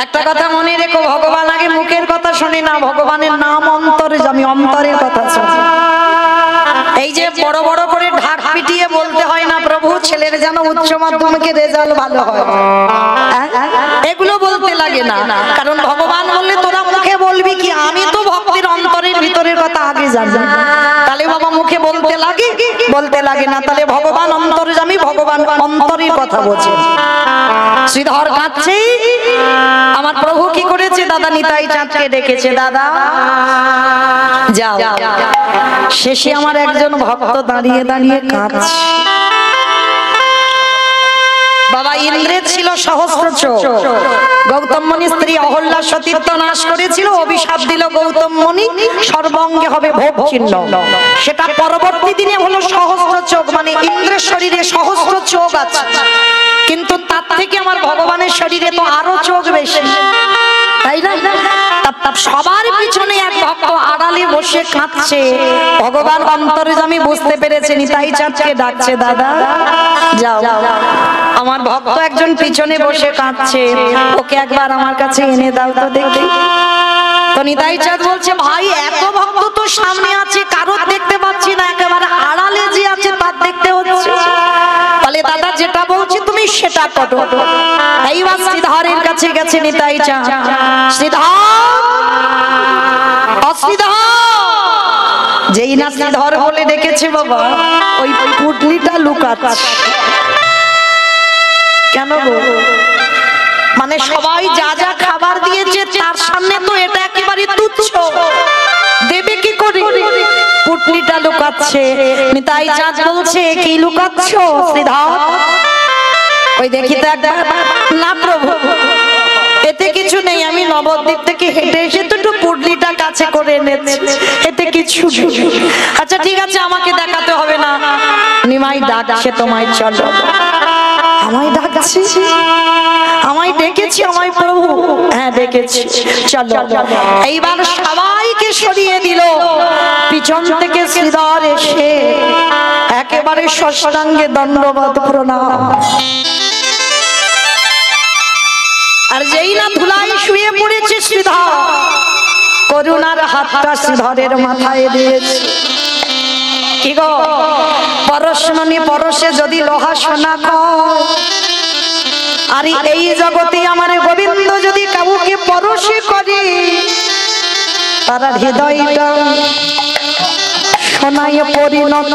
একটা কথা মনে রেখো, ভগবান আগে মুখের কথা শুনি না, ভগবানের নাম অন্তরে, আমি অন্তরের কথা শুনি। এই যে বড় বড় করে ঢাক পিটিয়ে বলতে হয় না প্রভু ছেলের যেন উচ্চ মাধ্যমিকে রেজাল্ট ভালো হয়, এগুলো বলতে লাগে না। কারণ ভগবান বললে তোরা মুখে বলবি কি, আমি তো ভক্তের অন্তরের ভিতরের কথা আগে জানি। তাহলে বাবা মুখে বলতে লাগে, বলতে লাগে না। তাহলে ভগবান অন্তর্যামী, ভগবান অন্তরের কথা বলছেন। শ্রীধর কাঁদছে, আমার প্রভু কি করেছে, দাদা নিতাই চাঁদকে ডেকেছে, দাদা যাও। শেষে আমার একজন ভক্ত দাঁড়িয়ে দাঁড়িয়ে কাঁদছে। বাবা ইন্দ্রের ছিল সহস্র চোখ, গৌতম মুনি স্ত্রী অহল্যা সতীত্ব নাশ করেছিল, অভিশাপ দিল গৌতম মুনি সর্বাঙ্গে হবে ভোগ চিহ্ন। সেটা পরবর্তী দিনে হলো সহস্র চোখ, মানে ইন্দ্রের শরীরে সহস্র চোখ আছে, কিন্তু তার থেকে আমার ভগবানের শরীরে তো আরো চোখ বেশি, তাই না? সবার পিছনে এক ভক্ত আড়ালে বসে কাঁদছে। ভগবান অন্তর্যামী বুঝতে পেরেছে, নিতাই চাঁদকে ডাকছে, দাদা যাও, আমার ভক্ত একজন পিছনে বসে কাঁদছে, ওকে একবার আমার কাছে এনে দাও তো দেখি। তো নিতাই চাঁদ বলছে, ভাই এত ভক্ত তো সামনে আছে, কারোর দেখতে পাচ্ছি না, একেবারে আড়ালে যে আছে তার দেখতে হচ্ছে। তাহলে দাদা যেটা বলছি তুমি সেটা করো। এইবার শ্রীধরের কাছে গেছে নিতাই চাঁদ, শ্রীধর অশ্রীধর, যেই না শ্রীধর বলে ডেকেছে বাবা, ওই পুটলিটা লুকাচ্ছে। কেন গো? মানে সবাই যা যা খাবার দিয়েছে তার সামনে তো এটা একেবারে তুচ্ছ, দেবে কি করে? পুটলিটা লুকাচ্ছে। নিতাই চাঁদ বলছে, কি লুকাচ্ছ শ্রীধর? ওই দেখি তো একবার। না প্রভু এতে কিছু নেই, আমি নবদ্বীপ থেকে হেঁটে এসে তো একটু পুটলিটা কাছে করে এনেছি, এতে কিছু। আচ্ছা ঠিক আছে, আমাকে দেখাতে হবে না, নিমাই ডাকছে তোমায়, চলো। আমায় ডাকছি, আমায় ডেকেছি, আমায় প্রভু? হ্যাঁ ডেকেছি, চলো। এইবার সবাইকে সরিয়ে দিল, পিছন থেকে শ্রীধর এসে একেবারে ষষ্ঠাঙ্গে দণ্ডবত প্রণাম। আর যেই না ধুলাই শুয়ে পড়েছে শ্রীধর, করুণার হাতটা শ্রীধরের মাথায় দিয়েছে। কি গো, পরশমণি পরশে যদি লোহা সোনা কয়, আর এই জগতে আমার গোবিন্দ যদি কাউকে পরশে করে, তার হৃদয়টা সোনায় পরিণত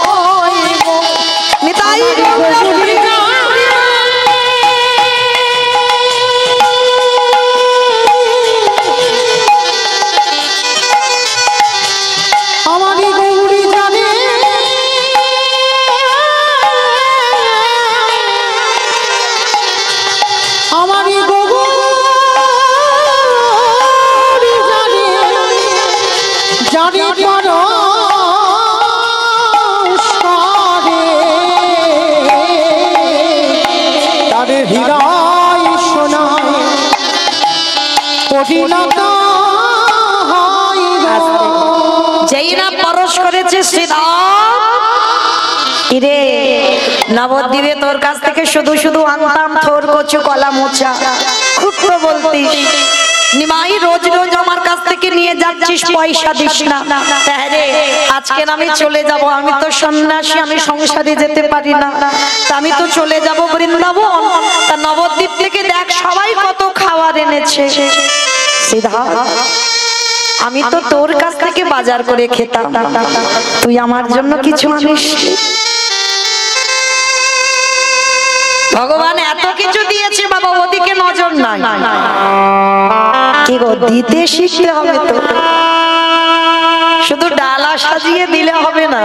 হইব। নিতাই যেই না পরশ করেছে শ্রীধর, নবদ্বীপে তোর কাছ থেকে শুধু শুধু আনতাম থোর কচু কলা মোচা, খুব তো বলতিস নিমাই রোজ রোজ আমার কাছ থেকে নিয়ে যাচ্ছিস, পয়সা দিস না। রে আজকে আমি চলে যাব, আমি তো সন্ন্যাসী, আমি সংসারে যেতে পারি না, আমি তো চলে যাব বৃন্দাবন। তা নবদ্বীপ থেকে দেখ সবাই কত খাবার এনেছে। শ্রীধর আমি তো তোর কাছ থেকে বাজার করে খেতাম, তুই আমার জন্য কিছু আনিস? ভগবান এত কিছু দিয়েছে বাবা, ওদিকে নজর নাই। কি গো, দিতে শিখতে হবে তো, শুধু ডালা সাজিয়ে দিলে হবে না,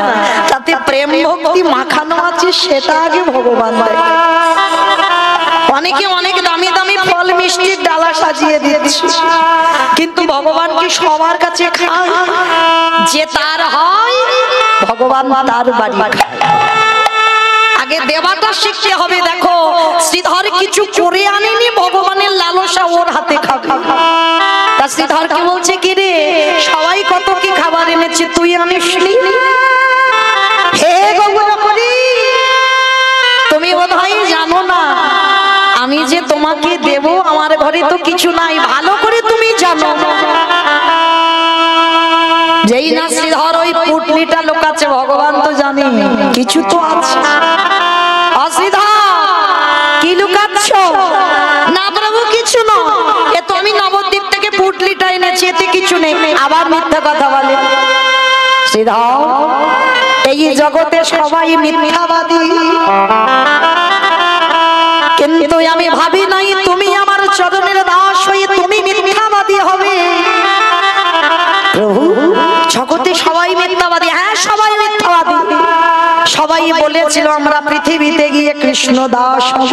তাতে প্রেম ভক্তি মাখানো আছে সেটা আগে ভগবান দেয়। অনেকে অনেক দামি দামি ফল মিষ্টির ডালা সাজিয়ে দিচ্ছে, কিন্তু ভগবান কি সবার কাছে খায়? যে তার হয় ভগবান তার বাড়ি খায়। আগে দেবাটা শিখতে হবে। দেখো শ্রীধর কিছু করে আনেনি, ভগবানের লালসা ওর হাতে খাবে। তা শ্রীধর কি বলছে, কি রে সবাই কত কি খাবার এনেছে, তুই আনিসনি? হে গৌরী, তুমি বোধহয় জানো না, আমি যে তোমার তোমাকে দেব, আমার ঘরে তো কিছু নাই, ভালো করে তুমি জানো। যেই না শ্রীধর ওই পুটলিটা লোকাচ্ছে, ভগবান তো জানে কিছু তো আছে। শ্রীধর কি লুকাচ্ছ? না প্রভু কিছু না, এ তো আমি নবদ্বীপ থেকে পুটলিটা এনেছি, এতে কিছু নেই। আবার মিথ্যা কথা বলে। শ্রীধর এই জগতে সবাই মিথ্যাবাদী, কিন্তু আমি ভাবি নাই তুমি আমার চরণের দাস হয়ে তুমি মিথ্যাবাদী হবে। প্রভু জগতে সবাই মিথ্যাবাদী, হ্যাঁ সবাই মিথ্যাবাদী। সবাই বলেছিল আমরা পৃথিবীতে গিয়ে কৃষ্ণ দাস হব,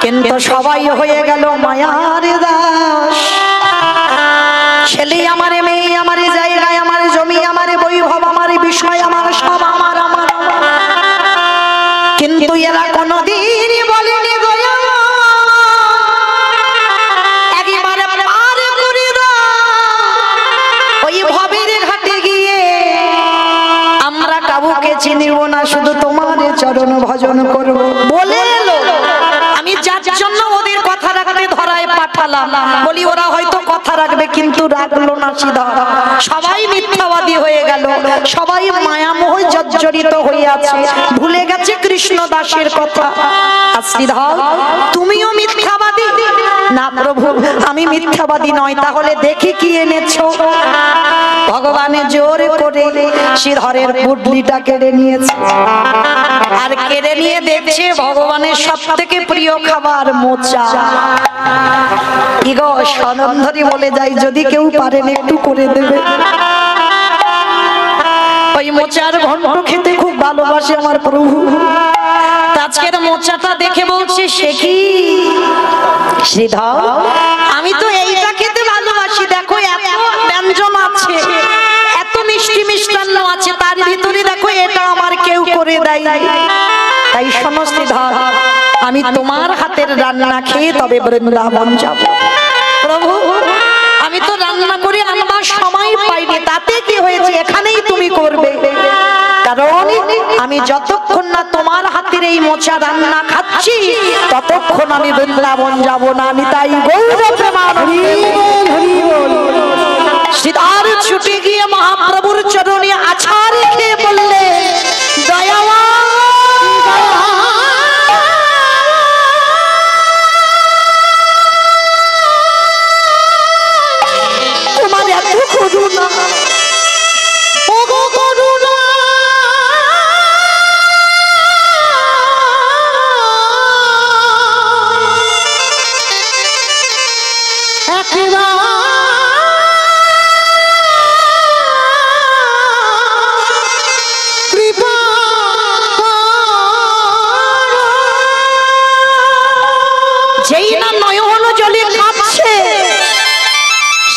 কিন্তু সবাই হয়ে গেল মায়ার দাস। ছেলে আমার, মেয়ে আমার, জায়গায় আমার, জমি আমার, বৈভব আমার, বিষয় আমার, সব আমার আমার, কিন্তু এরা কোনদিন বলেনি দয়া একবার পার করে দাও। ওই ভবের ঘাটে গিয়ে আমরা কাউকে চিনিব না, শুধু তোমার চরণ ভজন করব বলে এলো। আমি যার জন্য ওদের কথা রাখতে ধরায় পাঠালাম, বলি ওরা হয়তো কথা রাখবে, কিন্তু রাখলো না। সিধা সবাই মিথ্যাবাদী হয়ে গেল, সবাই মায়ামোহ জর্জরিত হয়ে আছে, ভুলে গেছে কৃষ্ণ দাসের কথা। আর সিধা তুমিও মিথ্যাবাদী? না প্রভু আমি মিথ্যাবাদী নয়। তাহলে দেখি কি এনেছো। ভগবানের জোর করে শ্রীধরের পুটলিটা কেড়ে নিয়েছে, আর কেড়ে নিয়ে দেখছে ভগবানের সব থেকে প্রিয় খাবার মোচা। কি গো সনন্ধরি বলে যাই, যদি কেউ পারেন একটু করে দেবে। ওই মোচার ঘন্ট খেতে খুব ভালোবাসে আমার প্রভু। আজকের মোচাটা দেখে বলছে সে কি শ্রীধর, আমি তো এইটা খেতে ভালোবাসি। দেখো এত ব্যঞ্জন আছে, এত মিষ্টি মিষ্টান্ন আছে, তার ভিতরে দেখো এটা আমার কেউ করে দেয়। তাই শোনো শ্রীধর, আমি তোমার হাতের রান্না খেয়ে তবে বৃন্দাবন যাব। প্রভু আমি তো রান্না করে আনবার সময় পাইনি, তাতে কি হয়েছে, এখানেই তুমি করবে। কারণ আমি যতক্ষণ না তোমার হাতের এই মোচা রান্না খাচ্ছি ততক্ষণ আমি বৃন্দাবন যাব না। আমি তাই গৌর প্রেমানন্দে শ্রীধর ছুটে গিয়ে মহাপ্রভুর চরণে আছাড় খেয়ে বললে, দয়াবান তোমার এত করুণা,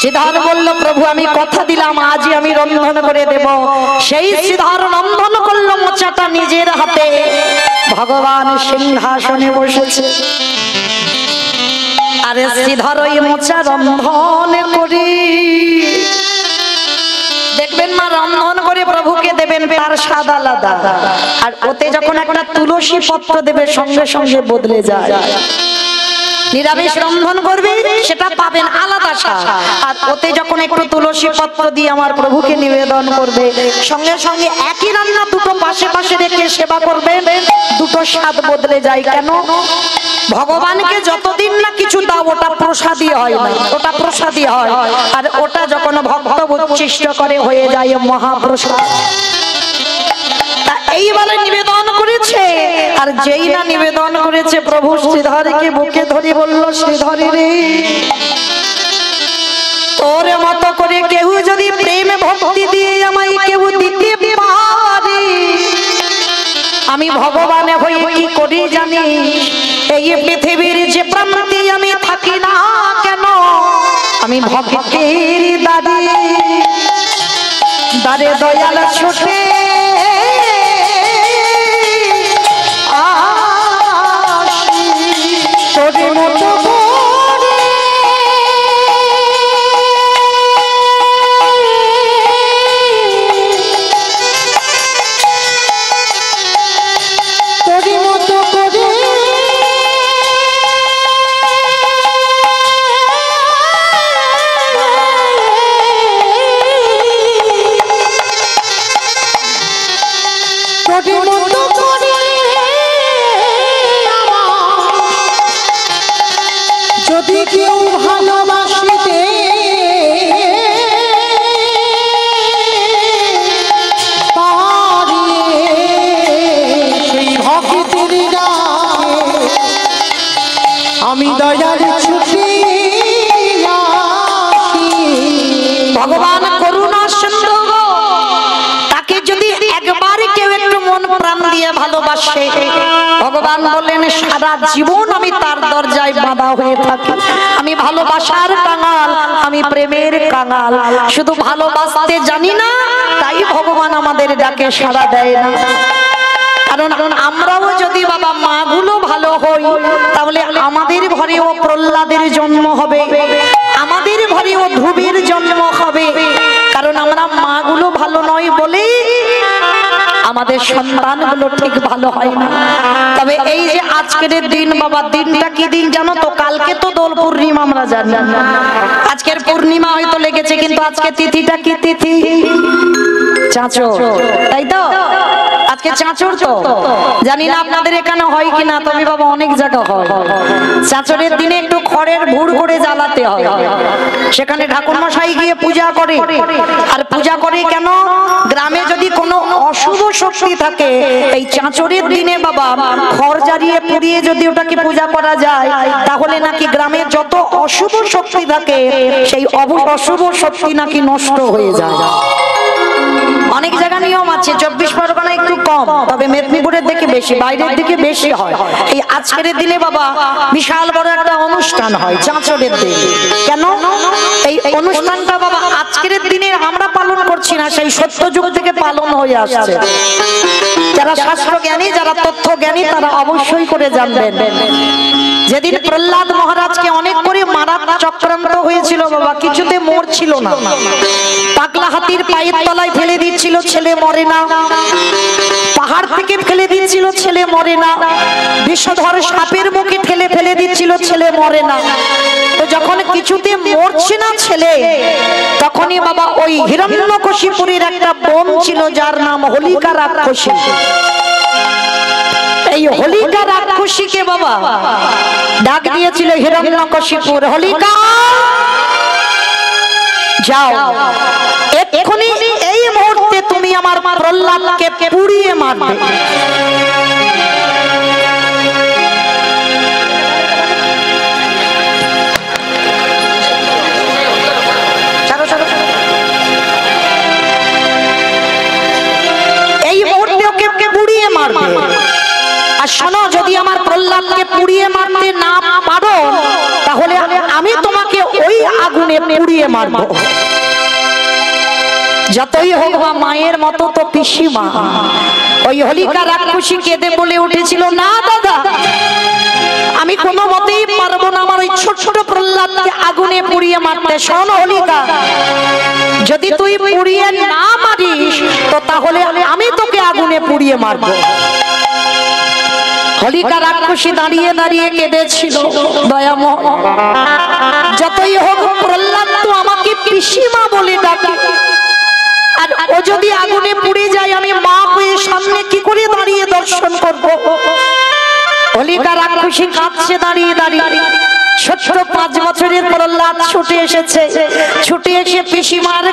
শ্রীধর বলল প্রভু আমি কথা দিলাম আজই আমি রন্ধন করে দেব। সেই শ্রীধর রন্ধন করলো মোচাটা নিজের হাতে। ভগবান সিংহাসনে বসেছে, আরে শ্রীধর ওই মোচা রন্ধন করে দেখবেন মা, রন্ধন করে প্রভুকে দেবেন, তার স্বাদ আলাদা। আর ওতে যখন একটা তুলসী পত্র দেবে সঙ্গে সঙ্গে বদলে যায়। নিরামিষ রন্ধন করবে সেটা পাবেন আলাদা স্বাদ, আর ওতে যখন একটু তুলসী পত্র দিয়ে আমার প্রভুকে নিবেদন করবে সঙ্গে সঙ্গে একই রান্না দুটো পাশে পাশে রেখে সেবা করবে, দুটো স্বাদ বদলে যায়। কেন? ভগবানকে যতদিন না কিছু দাও ওটা প্রসাদই হয় না, ওটা প্রসাদই হয়। আর ওটা যখন ভক্ত উচ্ছিষ্ট করে হয়ে যায় মহাপ্রসাদ। এইবারে নিবেদন করেছে, আর যেই না নিবেদন করেছে প্রভু শ্রীধরকে বুকে ধরে বলল, শ্রীধরে রে তোর মতো করে কেউ যদি প্রেম ভক্তি দিয়ে আমায় কেউ দিতে পারে, আমি ভগবানে হয়ে কি করি জানি, এই পৃথিবীর যে প্রান্তে আমি থাকি না কেন, আমি ভক্তের দাঁড়িয়ে দাঁড়ে দয়াল ছোটে তোর মতো আমি দয়ার ছুটি ভগবান করুণা সিন্ধু গো, তাকে যদি একবার কেউ একটু মন প্রাণ দিয়ে ভালোবাসে, ভগবান বললেন সারা জীবন আমি তার দরজায় বাঁধা হয়ে থাকি। আমি ভালোবাসার কাঙাল, আমি প্রেমের কাঙাল, শুধু ভালোবাসতে জানি না, তাই ভগবান আমাদের ডাকে সাড়া দেয় না। কারণ আমরাও যদি বাবা মাগুলো ভালো হই, তাহলে আমাদের ঘরেও প্রহ্লাদের জন্ম হবে, আমাদের ঘরেও ধ্রুবের জন্ম হবে। কারণ আমরা মাগুলো ভালো নয় বলে আমাদের সন্তানগুলো ঠিক ভালো হয় না। তবে এই যে আজকের দিন বাবা, দিনটা কি দিন জানো তো? কালকে তো দোল পূর্ণিমা, আমরা জানি। আজকের পূর্ণিমা হয়তো লেগেছে, কিন্তু আজকে তিথিটা কি তিথি? চাঁচর, তাই তো? আজকে চাঁচর তো, জানি না আপনাদের এখানে হয় কিনা, তবে বাবা অনেক জায়গা হয়। চাঁচরের দিনে একটু খড়ের ভুড় করে জ্বালাতে হয়, সেখানে ঠাকুর মশাই গিয়ে পূজা করে। আর পূজা করে কেন? গ্রামে যদি কোনো অশুভ শক্তি থাকে, এই চাঁচরের দিনে বাবা খড় জ্বালিয়ে পুড়িয়ে যদি ওটাকে পূজা করা যায়, তাহলে নাকি গ্রামে যত অশুভ শক্তি থাকে সেই অশুভ শক্তি নাকি নষ্ট হয়ে যায়। অনেক জায়গা নিয়ম আছে, 24 পরগনা একটু কম, তবে মেদিনীপুরের দিকে বেশি, বাইরের দিকে বেশি হয়। এই আজকের দিনে বাবা বিশাল বড় একটা অনুষ্ঠান হয় চাঁচরের দিন। কেন এই অনুষ্ঠানটা বাবা আজকের দিনে আমরা পালন করছি না, সেই সত্যযুগ থেকে পালন হয়ে আসছে। যারা শাস্ত্র জ্ঞানী, যারা তথ্য জ্ঞানী, তারা অবশ্যই করে জানবেন। যেদিন প্রহ্লাদ মহারাজকে অনেক করে মারার চক্রান্ত হয়েছিল বাবা, কিছুতে মরছিল না। পাগলা হাতির পায়ের তলায় ফেলে দিচ্ছিল, ছেলে মরে না। পাহাড় থেকে ফেলে দিচ্ছিল, ছেলে মরে না। বিষধর সাপের মুখে ঠেলে ফেলে দিচ্ছিল, ছেলে মরে না। তো যখন কিছুতে মরছে না ছেলে, তখনই বাবা ওই হিরণ্যকশিপুরের একটা বোন ছিল, যার নাম হোলিকা রাক্ষসী। এই হোলিকা রাক্ষসীকে বাবা ডাক দিয়েছিল হিরণ্যকশিপুর, হোলিকা যাও, এক্ষুনি এই মুহূর্তে তুমি আমার প্রহ্লাদকে পুড়িয়ে মারবে। এই মুহূর্তে ওকে পুড়িয়ে মারবে। আর শোনো, যদি আমার প্রহ্লাদকে পুড়িয়ে মারতে না পারো, তাহলে আমি তোমাকে ওই আগুনে পুড়িয়ে মারবো। যতই হোক বা মায়ের মতো তো পিসিমা। ওই হোলিকা রাক্ষসী কেঁদে বলে উঠেছিল, না দাদা, আমি কোনো মতেই পারবো না আমার ওই ছোট ছোট প্রহ্লাদকে আগুনে পুড়িয়ে মারতে। শোন হোলিকা, যদি তুই পুড়িয়ে না মারিস, তো তাহলে আমি তোকে আগুনে পুড়িয়ে মারবো। হোলিকা রাক্ষসী দাঁড়িয়ে দাঁড়িয়ে কেঁদেছিল, দয়াময়, যতই হোক প্রহ্লাদ তো আমাকে পিসিমা বলে ডাকে, আর ও যদি আগুনে পুড়ে যায়, আমি মা হয়ে সামনে কি করে দাঁড়িয়ে দর্শন করব? হোলিকা রাক্ষসী কাঁদছে দাঁড়িয়ে দাঁড়িয়ে। ছোট্ট 5 বছরের প্রহ্লাদ ছুটে এসেছে, ছুটে এসে পিসিমার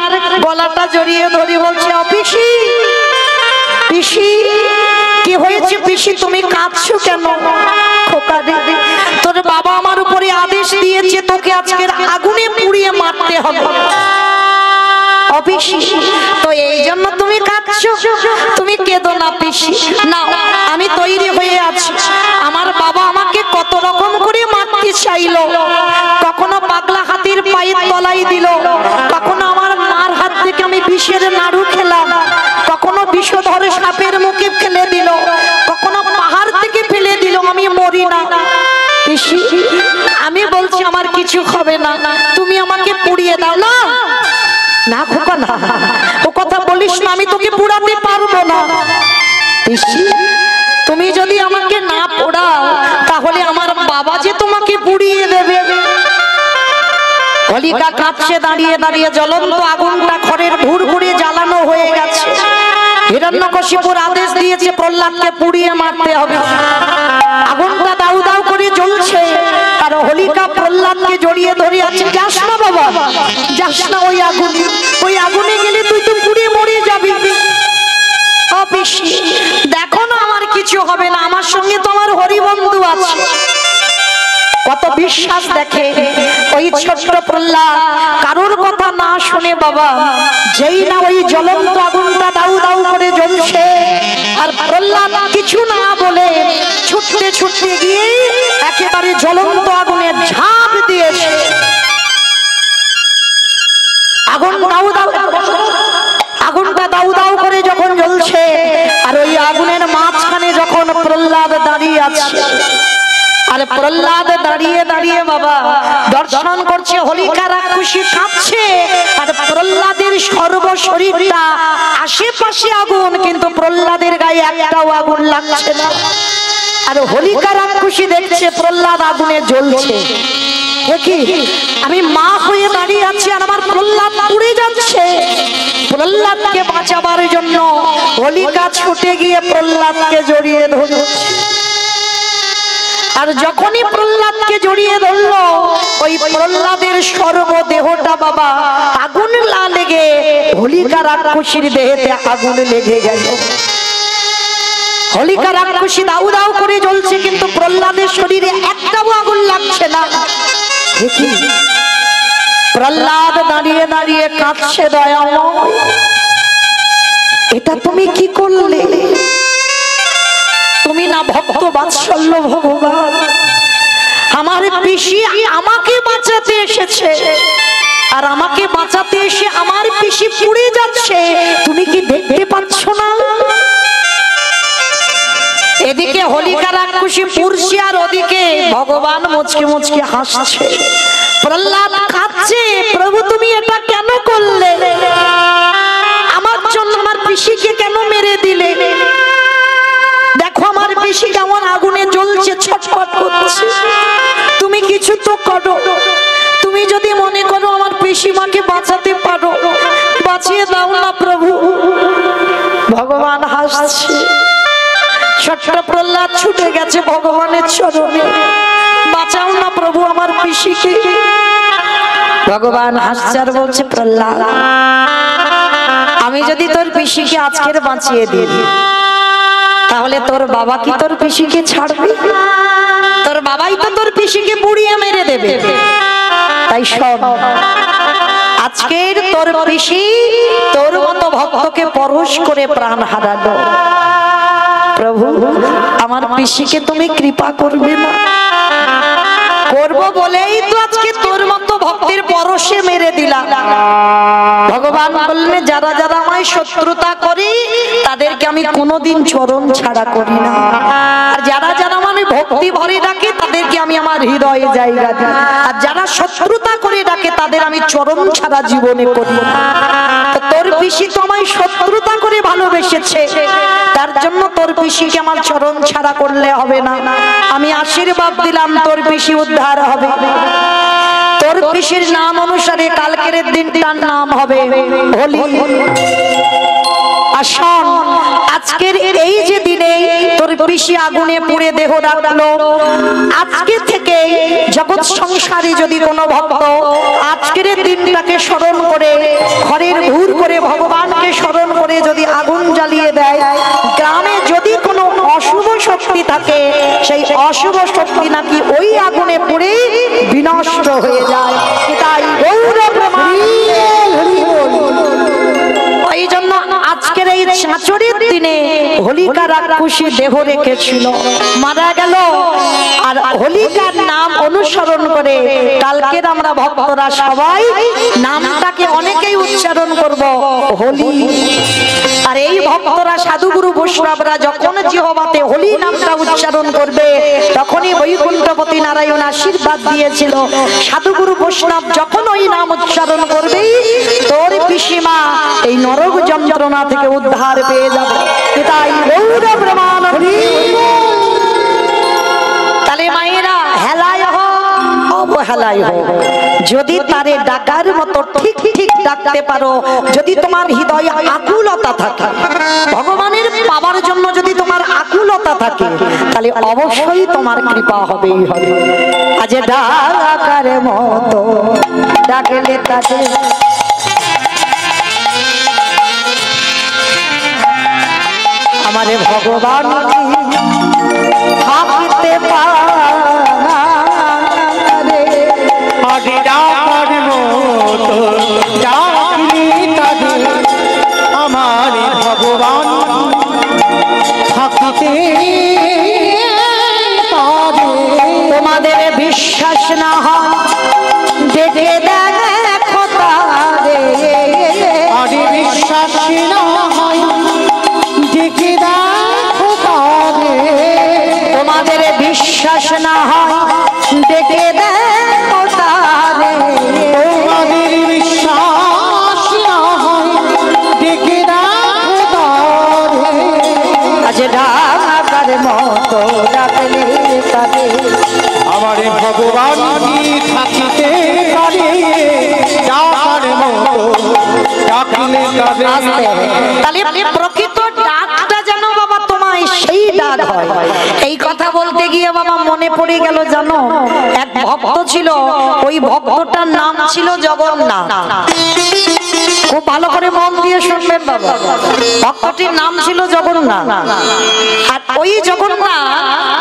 গলাটা জড়িয়ে ধরে বলছে, পিসি, পিসি, কি হয়েছে পিসি, তুমি কাঁদছো কেন? খোকা রে, তোর বাবা আমার উপরে আদেশ দিয়েছে তোকে আজকের আগুনে পুড়িয়ে মারতে হবে। পিসি, তো এই জন্য তুমি কাঁদছো? তুমি কেঁদো না পিসি, না, আমি তৈরি হয়ে আছি। আমার বাবা আমাকে কত রকম করে মারতে চাইলো, কখনো পাগলা হাতির পায়ের তলায় দিল, কখনো আমার মার হাত থেকে আমি বিষের নাড়ু খেলাম, কখনো বিষধর সাপের মুখে ফেলে দিল, কখনো পাহাড় থেকে ফেলে দিল, আমি মরি না। পিসি, আমি বলছি আমার কিছু হবে না, তুমি আমাকে পুড়িয়ে দাও। না না খোকা, না, ও কথা বলিস না, আমি তোকে পুড়াতে পারবো না। পিসি, তুমি যদি আমাকে না পোড়াও, তাহলে আমার বাবা যে তোমাকে পুড়িয়ে দেবে। হোলিকা কাঁদছে দাঁড়িয়ে দাঁড়িয়ে, জ্বলন্ত আগুনটা খড়ের ভুড় করে জ্বালানো হয়ে গেছে। হিরণ্যকশিপুর আদেশ দিয়েছে প্রহ্লাদকে পুড়িয়ে মারতে হবে। আগুনটা দাউ দাউ করে জ্বলছে, আর হোলিকা প্রহ্লাদকে জড়িয়ে ধরে আছে। যাস না বাবা, যাস না ওই আগুনে, ওই আগুনে গেলে তুই তো পুড়ে মরে যাবি। দেখো না, আমার কিছু হবে না, আমার সঙ্গে তো আমার হরিবন্ধু আছে। কত বিশ্বাস দেখে। ওই ছোট্ট প্রহ্লাদ কারোর কথা না শুনে বাবা, যেই না ওই জ্বলন্ত আগুনটা দাউ দাউ করে জ্বলছে, আর প্রহ্লাদ কিছু না বলে ছুটতে ছুটতে গিয়ে একেবারে জ্বলন্ত আগুনে ঝাঁপ দিয়েছে। আগুনটা দাউ দাউ করে যখন জ্বলছে, আর ওই আগুনের মাঝখানে যখন প্রহ্লাদ দাঁড়িয়ে আছে, আর প্রহ্লাদ দাঁড়িয়ে দাঁড়িয়ে বাবা দর্শন করছে, হোলিকা রাক্ষসী কাঁপছে, আর প্রহ্লাদের সর্বশরীরটা আশেপাশে আগুন, কিন্তু প্রহ্লাদের গায়ে একটাও আগুন লাগছে না। আর হোলিকা রাক্ষসী দেখছে প্রহ্লাদ আগুনে জ্বলছে। আমি মা হয়ে দাঁড়িয়ে আছি আর আমার প্রহ্লাদ পুড়ে যাচ্ছে। প্রহ্লাদকে বাঁচাবার জন্য হোলিকা ছুটে গিয়ে প্রহ্লাদকে জড়িয়ে ধরল। আর যখনই প্রহ্লাদকে জড়িয়ে ধরলো, ওই প্রহ্লাদের সর্বদেহটা বাবা আগুন না লেগে হোলিকা রাক্ষসীর দেহেতে আগুন লেগে গেল। হোলিকা রাক্ষসী দাউ দাউ করে জ্বলছে, কিন্তু প্রহ্লাদের শরীরে একটাও আগুন লাগছে না। প্রহ্লাদ দাঁড়িয়ে দাঁড়িয়ে কাঁদছে, দয়াময় এটা তুমি কি করলে? তুমি না ভক্ত বাৎসল্য ভগবান, আমার পিসি আমাকে বাঁচাতে এসেছে, আর আমাকে বাঁচাতে এসে আমার পিসি পুড়ে যাচ্ছে, তুমি কি দেখতে পাচ্ছ না? এদিকে হোলিকা রাক্ষসী পুড়ছে, আর ওদিকে ভগবান মুচকে মুচকে হাসছে। প্রহ্লাদ কাঁদছে, প্রভু তুমি এটা কেন করলে? আমার জন্য আমার পিসিকে কেন মেরে দিলে? দেখো আমার পিসি কেমন আগুনে জ্বলছে, ছটফট করছে, তুমি কিছু তো করো। তুমি যদি মনে করো আমার পিসিমাকে বাঁচাতে পারো, বাঁচিয়ে দাও না প্রভু। ভগবান হাসছে। ছোট্ট প্রহ্লাদ ছুটে গেছে ভগবানের চরণে, বাঁচাও না প্রভু আমার পিসিকে। ভগবান হাসছে আর বলছে, প্রহ্লাদ আমি যদি তোর পিসিকে আজকের বাঁচিয়ে দিই, তাহলে তোর বাবা কি তোর পিসিকে ছাড়বে? তোর বাবাই তো তোর পিসিকে পুড়িয়ে মেরে দেবে। তাই শোন, আজকের তোর পিসি তোর মতো ভক্তকে পরশ করে প্রাণ হারালো। প্রভু আমার পিসিকে তুমি কৃপা করবে না? করবো বলেই তো আজকে তোর মতো ভক্তের পরশে মেরে দিলাম। ভগবান বললেন, যারা যারা আমায় শত্রুতা করে তাদেরকে আমি কোনোদিন চরণ ছাড়া করি না, আর যারা যারা মানে ভক্তি ভরে ডাকে তাদেরকে আমি আমার হৃদয়ে জায়গা দিই, আর যারা শত্রুতা করে ডাকে তাদের আমি চরণ ছাড়া জীবনে করি না। তোর পিসি তো আমায় শত্রুতা করে ভালোবেসেছে, তার জন্য তোর পিসিকে আমার চরণ ছাড়া করলে হবে না। আমি আশীর্বাদ দিলাম তোর পিসি উদ্ধার হবে। তোর পিসির নাম অনুসারে কালকের দিনটার নাম হবে হোলি। আসন আজকের এই যে দিনে তোর পিসি আগুনে পুড়ে দেহ রাখলো, আজকে থেকে জগৎ সংসারে যদি কোনো ভক্ত আজকের দিনটাকে স্মরণ করে ঘরের ঘুর করে ভগবানকে স্মরণ করে যদি আগুন জ্বালিয়ে দেয়, গ্রামে যদি কোনো অশুভ শক্তি থাকে সেই অশুভ শক্তি নাকি ওই আগুনে পুড়ে বিনষ্ট হয়ে যায়। তাই ওই জন্য আজকের এই চাঁচরের দিনে হোলিকা রাক্ষসী দেহ রেখেছিল, মারা গেল, আর হোলিকার নাম অনুসরণ করে কালকের আমরা ভক্তরা সবাই নামটাকে অনেকেই উচ্চারণ করব হোলি। আর এই ভক্তরা সাধুগুরু বৈষ্ণবরা যখন জিহ্বাতে হোলি নামটা উচ্চারণ করবে, তখনই বৈকুণ্ঠপতি নারায়ণ আশীর্বাদ দিয়েছিল, সাধুগুরু বৈষ্ণব যখন ওই নাম উচ্চারণ করবে তোর পিসিমা এই নরক যন্ত্রণা থেকে উদ্ধার পেয়ে যাবে। তাই গৌর প্রমাণ। তাহলে মায়েরা হেলায় অবহেলায় হোক, যদি তারে ডাকার মতো ঠিক ঠিক ডাকতে পারো, যদি তোমার হৃদয়ে আকুলতা থাকে, ভগবানের পাবার জন্য যদি তোমার আকুলতা থাকে, তাহলে অবশ্যই তোমার কৃপা হবেই হবে। আজ ডাকার মতো ডাকলে তাকে আমারে ভগবান থাকতে পারা রানী থাকিতে পারে ডাকার মতো ডাকলে তাহলে প্রকৃত ডাকটা যেন বাবা তোমায় সেই ডাক হয়। এই কথা বলতে গিয়ে বাবা মনে পড়ে গেল, জানো এক ভক্ত ছিল, ওই ভক্তটার নাম ছিল জগন্নাথ। খুব ভালো করে মন দিয়ে শুনবেন বাবা, ভক্তটির নাম ছিল জগন্নাথ। আর ওই জগন্নাথ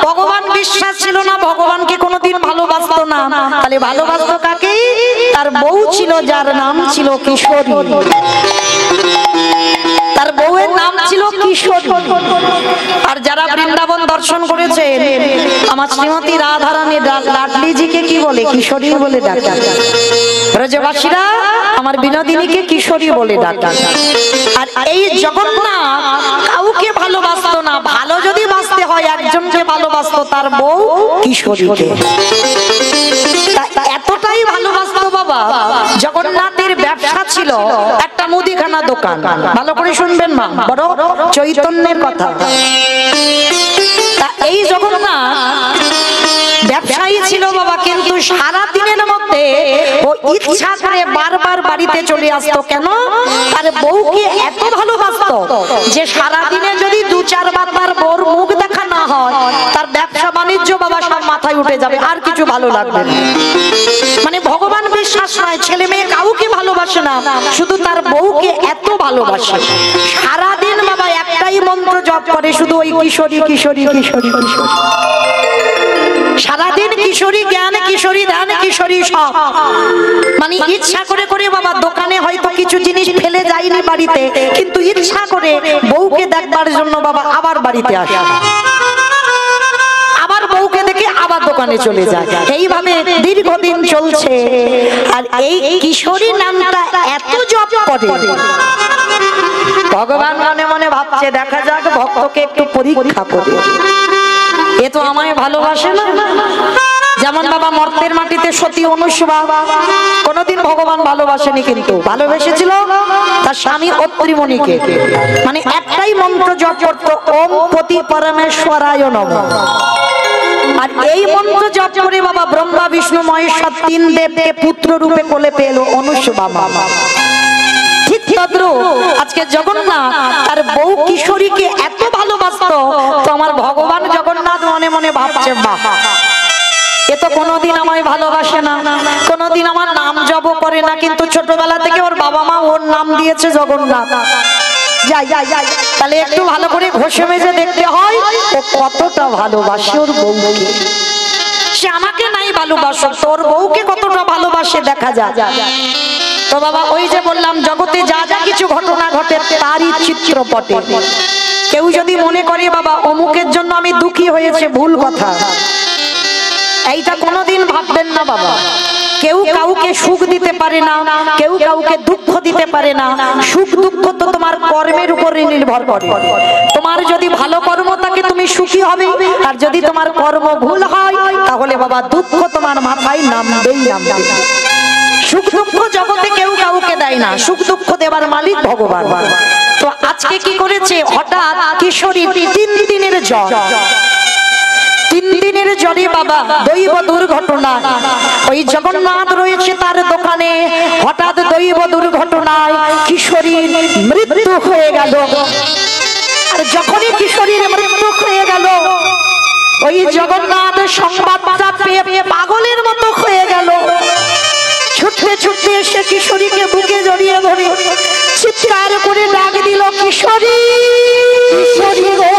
ভগবান বিশ্বাস ছিল না, ভগবানকে কোনোদিন ভালোবাসতো না। তাহলে ভালোবাসতো কাকে? তার বউ ছিল, যার নাম ছিল কিশোরী। তার বউয়ের নাম ছিল কিশোরী। আর যারা বৃন্দাবন দর্শন করেছেন, আমার শ্রীমতী রাধারানী লাডলিজিকে কি বলে? কিশোরী বলে ডাকে। ব্রজবাসীরা আমার বিনোদিনীকে কিশোরী বলে ডাকে। আর এই জগন্নাথ কাউকে ভালোবাসতো না। ভালো যদি বাসতে হয় একজনকে ভালোবাসতো, তার বউ কিশোরীকে। এতটাই ভালোবাসতো বাবা, জগন্নাথের ব্যবসা ছিল একটা মুদিখানা দোকান। ভালো করে শুনবেন মা, বড় চৈতন্যের কথা। এই জগন্নাথ ব্যবসায়ী ছিল বাবা, কিন্তু সারা দিনের মধ্যে ও ইচ্ছা করে বারবার বাড়িতে চলে আসতো। কেন? তার বউকে এত ভালোবাসতো যে সারা দিনে যদি 2-4 বার তার বউর মুখ দেখা না হয়, তার ব্যবসা বাণিজ্য বাবা সব মাথায় উঠে যাবে, আর কিছু ভালো লাগবে না। মানে ভগবান বিশ্বাস নয়, ছেলে মেয়ে কাউকে ভালোবাসে না, শুধু তার বউকে এত ভালোবাসে। সারাদিন বাবা একটাই মন্ত্র জপ করে, শুধু ওই কিশোরী কিশোরী কিশোরী কিশোরী। সারাদিন কিশোরী জ্ঞান, কিশোরী ধ্যান, কিশোরী সব। মানে ইচ্ছা করে করে বাবা দোকানে হয়তো কিছু জিনিস ফেলে যায়নি বাড়িতে, কিন্তু ইচ্ছা করে বউকে দেখবার জন্য বাবা আবার বাড়িতে আসে, আবার বউকে দেখে আবার দোকানে চলে যায়। এইভাবে দীর্ঘদিন চলছে। আর এই কিশোরী নামটা এত জপ করে, ভগবান মনে মনে ভাবছে দেখা যাক ভক্তকে একটু পরীক্ষা করে, এ তো আমায় ভালোবাসে না। যেমন বাবা মর্তের মাটিতে সতী অনুসুয়া কোনদিন ভগবান ভালোবাসেনি, কিন্তু ভালোবেসেছিল তার স্বামী অত্রিমণিকে। মানে একটাই মন্ত্র জপ করতো, ওম পতি পরমেশ্বরায় নমঃ। আর এই মন্ত্র জপ করে বাবা ব্রহ্মা বিষ্ণু মহেশ্বর 3 দেবকে পুত্র রূপে কোলে পেল অনুসুয়া মা। ঠিক তদ্রূপ আজকে জগন্নাথ তার বউ কিশোরীকে এত ভালোবাসতো, তো আমার ভগবান জগন্নাথ মনে মনে ভাবছে, বাহ, এ তো কোনোদিন আমায় ভালোবাসে না, কোনোদিন আমার নাম জপ করে না, কিন্তু ছোটবেলা থেকে ওর বাবা মা ওর নাম দিয়েছে জগন্নাথ। যাই তাহলে একটু ভালো করে ঘষে মেজে দেখতে হয় ও কতটা ভালোবাসে ওর বউকে। সে আমাকে নাই ভালোবাসো, তোর বউকে কতটা ভালোবাসে দেখা যায়। তো বাবা ওই যে বললাম, জগতে যা যা কিছু ঘটনা ঘটে তারই চিত্রপটে। কেউ যদি মনে করে বাবা অমুকের জন্য আমি দুঃখী হয়েছে, ভুল কথা। এইটা কোনোদিন ভাববেন না বাবা। কেউ কাউকে সুখ দিতে পারে না, কেউ কাউকে দুঃখ দিতে পারে না। সুখ দুঃখ তো তোমার কর্মের উপরে নির্ভর করে। তোমার যদি ভালো কর্ম থাকে তুমি সুখী হবে, আর যদি তোমার কর্ম ভুল হয় তাহলে বাবা দুঃখ তোমার মাথায় নামবেই নামবে। সুখ দুঃখ জগতে কেউ কাউকে দেয় না, সুখ দুঃখ দেবার মালিক ভগবান। তো আজকে কি করেছে, হঠাৎ কিশোরী 3 দিনের জ্বর, 3 দিনের জ্বরে বাবা দৈব দুর্ঘটনা। ওই জগন্নাথ রয়েছে তার দোকানে, হঠাৎ দৈব দুর্ঘটনায় কিশোরীর মৃত্যু হয়ে গেল। আর যখনই কিশোরীর মৃত্যু হয়ে গেল, ওই জগন্নাথ সংবাদটা পেয়ে পাগলের মতো হয়ে গেল। ছুটতে ছুটতে এসে কিশোরীকে বুকে জড়িয়ে ধরে চিৎকার করে ডাক দিল, কিশোরী কিশোরী গো।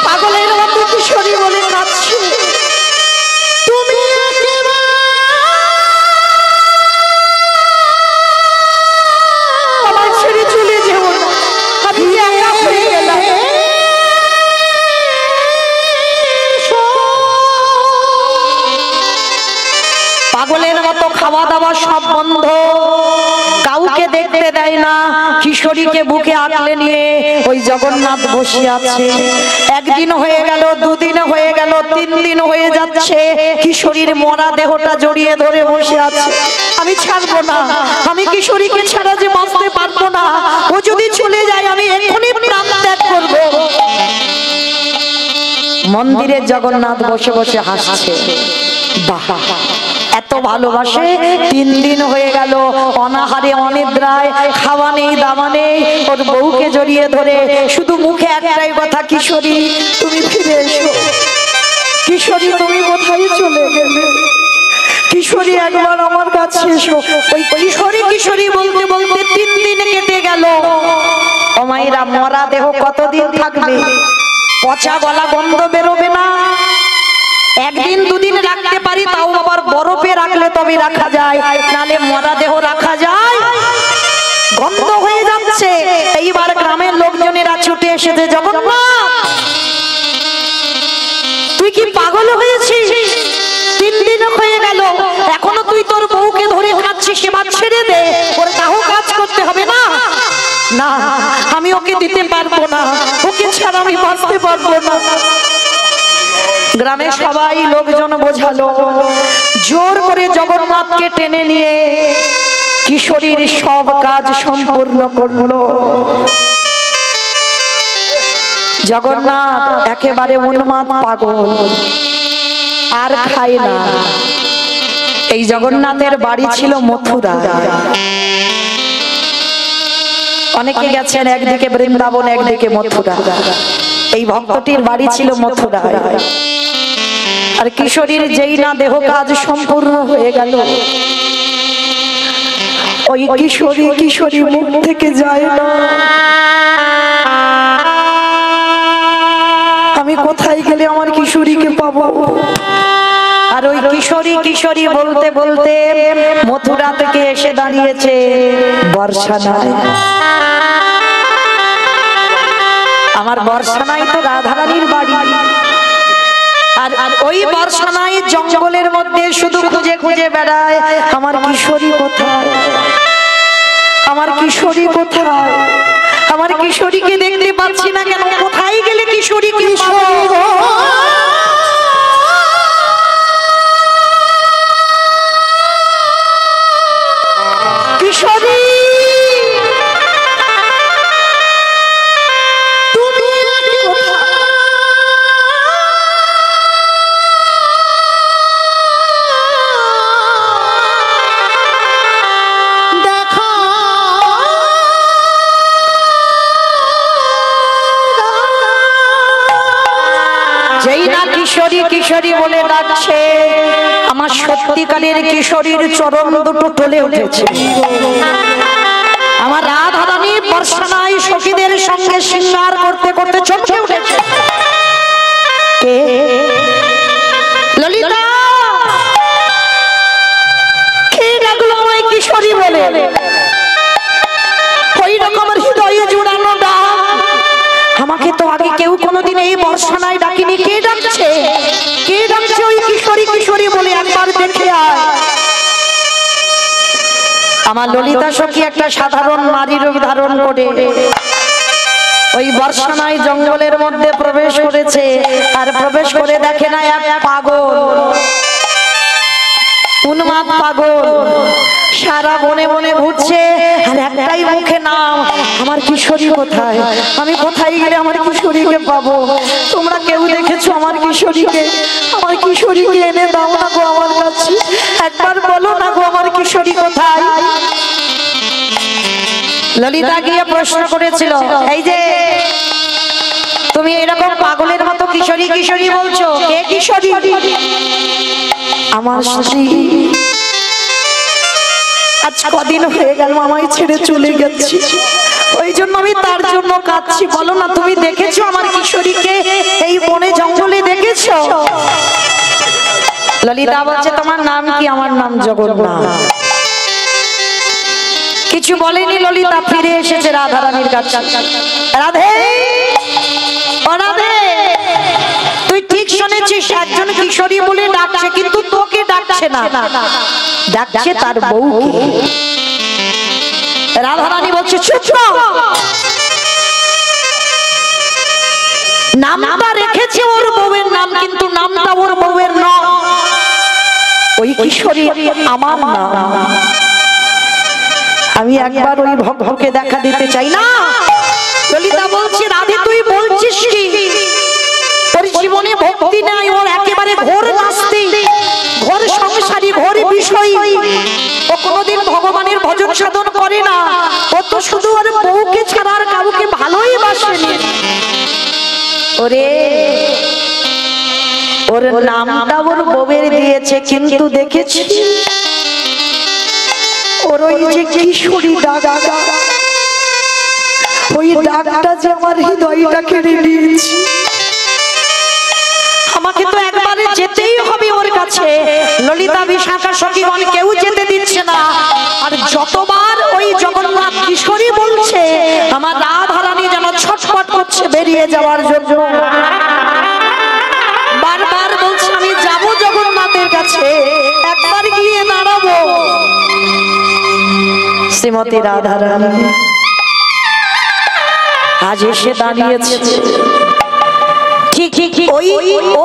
পাগলের মতো কিশোরী বলে কাঁদছে, তুমি আমার ছেড়ে চলে যেও না, আমি একা হয়ে গেলাম। পাগলের মতো খাওয়া দাওয়া সব বন্ধ, কাউকে দেখতে দেয় না। কিশোরীকে বুকে আঁকলে নিয়ে ওই জগন্নাথ বসে আছে। একদিন হয়ে গেল, 2 দিন হয়ে গেল, 3 দিন হয়ে যাচ্ছে, কিশোরীর মরা দেহটা জড়িয়ে ধরে বসে আছে। আমি ছাড়বো না, আমি কিশোরীকে ছাড়া যে বাঁচতে পারবো না, ও যদি চলে যায় আমি এখনই প্রাণ ত্যাগ করবো। মন্দিরের জগন্নাথ বসে বসে হাসছে। বাহ, এত ভালোবাসে। 3 দিন হয়ে গেল অনাহারে অনিদ্রায়, খাওয়া নেই দাওয়া নেই। ওর বউকে জড়িয়ে ধরে শুধু মুখে একটাই কথা, কিশোরী তুমি ফিরে এসো, কিশোরী তুমি কোথায় চলে গেলে, কিশোরী একবার আমার কাছে এসো। ওই কিশোরী কিশোরী বলতে বলতে 3 দিন কেটে গেল। ও মায়েরা, মরা দেহ কতদিন থাকবে? পচা গলা গন্ধ বেরোবে না? 1 দিন 2 দিন রাখতে পারি, তাও আবার বরফে রাখলে তবে রাখা যায়, নালে মরা দেহ রাখা যায়? গন্ধ হয়ে যাচ্ছে। এইবার গ্রামের লোকজনেরা ছুটে এসেছে, জগন্নাথ তুই কি পাগল হয়েছিস? 3 দিন হয়ে গেল, এখনো তুই তোর বউকে ধরে খাচ্ছিস, সেবা ছেড়ে দে, ওর তাও কাজ করতে হবে না। না, আমি ওকে দিতে পারবো না, ওকে ছাড়া আমি বাঁচতে পারবো না। গ্রামে সবাই লোকজন বোঝালো, জোর করে জগন্নাথকে টেনে নিয়ে কিশোরীর সব কাজ সম্পূর্ণ করলো। জগন্নাথ একেবারে উন্মাদ পাগল, আর খায় না। এই জগন্নাথের বাড়ি ছিল মথুরা। অনেকে গেছেন, একদিকে বৃন্দাবন একদিকে মথুরা। এই ভক্তটির বাড়ি ছিল মথুরা। আর কিশোরীর যেই না দেহ কাজ সম্পূর্ণ হয়ে গেল, ওই কিশোরী কিশোরী মুখ থেকে যায় না। আমি কোথায় গেলে আমার কিশোরীকে পাবো? আর ওই কিশোরী কিশোরী বলতে বলতে মথুরা থেকে এসে দাঁড়িয়েছে বর্ষানায়। আমার বর্ষানায় তো রাধারানীর বাড়ি। আর ওই বর্ষানায় জঙ্গলের মধ্যে শুধু খুঁজে খুঁজে বেড়ায়, আমার কিশোরী কোথায়, আমার কিশোরী কোথায়, আমার কিশোরীকে দেখতে পাচ্ছি না কেন? কোথায় গেলে কিশোরীকে পাবো? কিশোরী কিশোরী কিশোরী বলে ডাকছে, আমার সত্যিকারের কিশোরীর চরণ দুটো টলে উঠেছে। আমার রাধারানী বর্ষানায় সখীদের সঙ্গে শৃঙ্গার করতে করতে চমকে উঠেছে। কে? ললিতা। কে ডাকলো আমায় কিশোরী বলে? ওই রকমের হৃদয়ে জুড়ানো ডাক। আমাকে তো আগে কেউ কোনোদিন এই বর্ষানায় ডাকিনি। কে ডাকছে? কে ডাকছে? ওই কিশোরী কিশোরী বলে একবার দেখে আয়। আমার ললিতা সখী একটা সাধারণ নারী রূপ ধারণ করে ওই বর্ষানায় জঙ্গলের মধ্যে প্রবেশ করেছে। আর প্রবেশ করে দেখে না এক পাগল, উন্মাদ পাগল, সারা বনে বনে ঘুরছে। আর একটাই মুখে নাম, আমার কিশোরী কোথায়, আমি কোথায় গেলে আমার কিশোরীকে পাবো? তোমরা কেউ দেখেছো আমার কিশোরীকে? আমার কিশোরীকে এনে দাও না গো আমার কাছে, একবার বলো না গো আমার কিশোরী কোথায়? ললিতা গিয়ে প্রশ্ন করেছিল, এই যে তুমি এরকম পাগলের মতো কিশোরী কিশোরী বলছো, কে কিশোরী? আমার স্ত্রী। আজ কদিন হয়ে গেল আমায় ছেড়ে চলে গেছে, ওই জন্য আমি তার জন্য কাঁদছি। বলো না, তুমি দেখেছো আমার কিশোরীকে এই বনে জঙ্গলে দেখেছো? ললিতা বলছে, তোমার নাম কি? আমার নাম জগন্নাথ। কিছু বলেনি ললিতা, ফিরে এসেছে রাধারানীর কাছে। রাধে, ও রাধে, তুই ঠিক শুনেছিস, একজন কিশোরী বলে ডাকছে, কিন্তু তোকে ডাকছে না, ডাকছে তার বউকে। রাধারানী বলছে, চুপ কর, নামটা রেখেছে ওর বউয়ের নাম, কিন্তু নামটা ওর বউয়ের নয়। ওই কিশোরী আমার নাম। আমি একবার ওই ভক্তকে দেখা দিতে চাই না। ললিতা বলছে, রাধে তুই বলছিস কি? তোর জীবনে ভোগ ভক্তি নাই, ওর একেবারে ঘোর নাস্তিক, ঘোর সংসারী, ঘোর বিষয়। ও কোনোদিন ভগবানের ভজন সাধন করে না। ও তো শুধু ওর বউকে ছাড়া আর কাউকে ভালোই বাসেনি। ওরে ওর নামটা ওর বউয়ের দিয়েছে, কিন্তু দেখেছি ওর ওই যে কিশোরী ডাক, ওই ডাকটা যে আমার হৃদয়টা কেড়ে নিয়েছে। আমাকে তো একবারে যেতেই হবে ওর কাছে। ললিতা বিশাখা সখীগণ কেউ যেতে দিচ্ছে না। আর যতবার ওই জগন্নাথ কিশোরী বলছে, আমার রাধারানী যেন ছটফট করছে বেরিয়ে যাওয়ার জন্য। বারবার বলছে আমি যাব জগন্নাথের কাছে, একবার গিয়ে দাঁড়াবো। শ্রীমতী রাধারানী আজ এসে দাঁড়িয়েছে, ঠিক ওই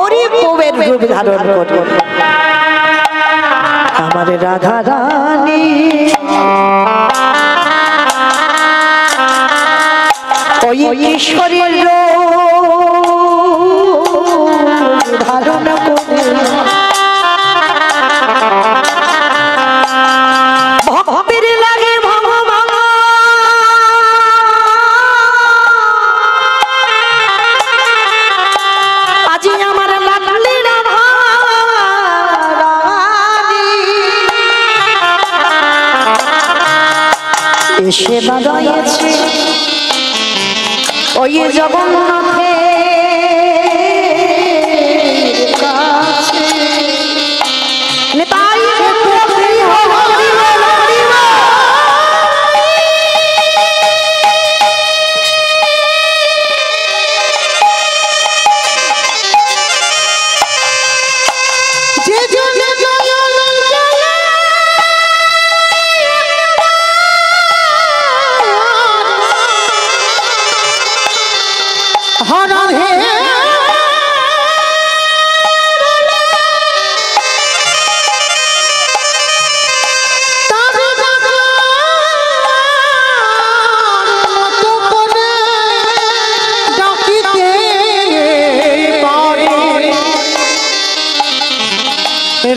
ওরই বউয়ের রূপ ধারণ করে। আমার রাধারানী ওই ঈশ্বরের রূপ ধারণ করে ভক্তের লাগে ভগবান। আজি আমার লাগলে রাধারানী এসে দাঁড়িয়েছে ওই জগন্নাথের কাছে। নেতাই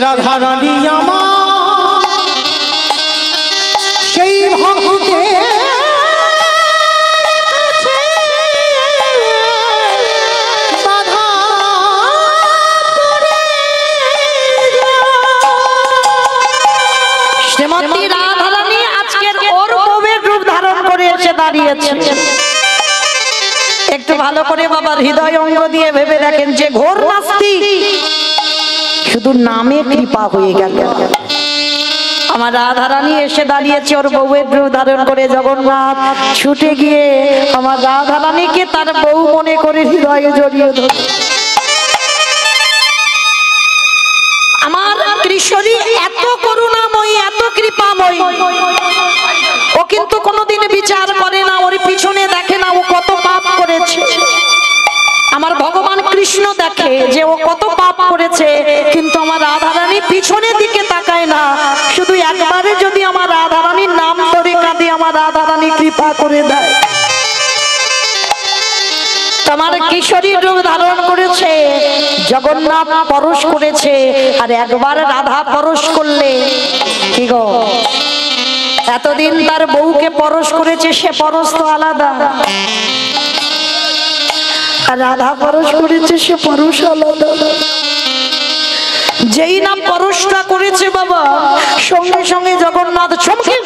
রাধারানী আমার সেই ভক্তে শ্রীমতী রাধারানী আজকের ওর বউয়ের রূপ ধারণ করে এসে দাঁড়িয়েছে। একটু ভালো করে বাবার হৃদয় অঙ্গ দিয়ে ভেবে দেখেন, যে ঘোর নাস্তিক শুধু নামে কৃপা হয়ে গেল। আমার রাধারানী এসে দাঁড়িয়েছে ওর বউয়ের রূপ ধারণ করে। জগন্নাথ ছুটে গিয়ে আমার রাধারানীকে তার বউ মনে করে হৃদয়ে জড়িয়ে ধরে। আমার কৃষ্ণী এত করুণাময়ী, এত কৃপাময়ী, ও কিন্তু কোনোদিন বিচার করে না, ওর পিছনে দেখে না ও কত পাপ করেছে। আমার ভগবান কৃষ্ণ দেখে যে ও কত পাপ করেছে, কিন্তু আমার রাধারানী পিছনের দিকে তাকায় না। শুধু একবারে যদি আমার রাধারানীর নাম ধরে কাঁদে, আমার রাধারানী কৃপা করে দেয়। তোমার কিশোরী রূপ ধারণ করেছে, জগন্নাথ পরশ করেছে, আর একবার রাধা পরশ করলে কি গো, এতদিন তার বউকে পরশ করেছে, সে পরশ তো আলাদা, আর রাধা পরশ করেছে সে পরশ আলাদা। যেই না পরশটা করেছে বাবা, সঙ্গে সঙ্গে জগন্নাথ চমকে,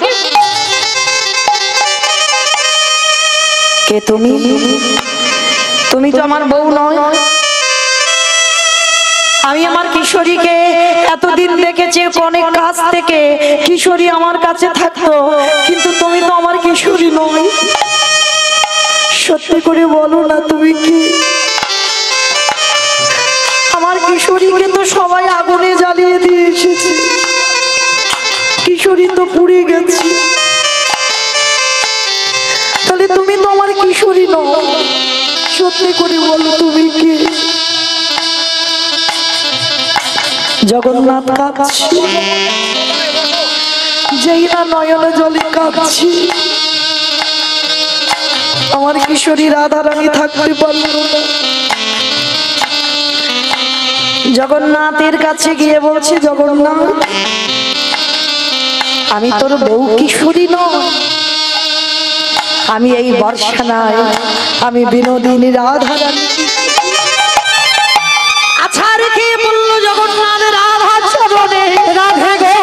কে তুমি? তুমি তো আমার বউ নয়। আমি আমার কিশোরীকে এতদিন দেখেছি অনেক কাছ থেকে, কিশোরী আমার কাছে থাকতো, কিন্তু তুমি তো আমার কিশোরী নয়। সত্যি করে বলো না তুমি কি? আমার কিশোরীকে তো সবাই আগুনে জ্বালিয়ে দিয়ে এসেছে, কিশোরী তো পুড়ে গেছে, তাহলে তুমি তো আমার কিশোরী নও। সত্যি করে বলো তুমি কি? জগন্নাথ কাঁদছি, যেই না নয়নে জলে কাঁদছি, আমার কিশোরী রাধারানী থাকতে পারল না। জগন্নাথের কাছে গিয়ে বলছে, জগন্নাথ আমি তোর বউ কিশোরী নয়, আমি এই বর্ষা নাই, আমি বিনোদিনী রাধারানী। আচ্ছা রেখে বলল জগন্নাথ, রাধা চরণে রাধে গো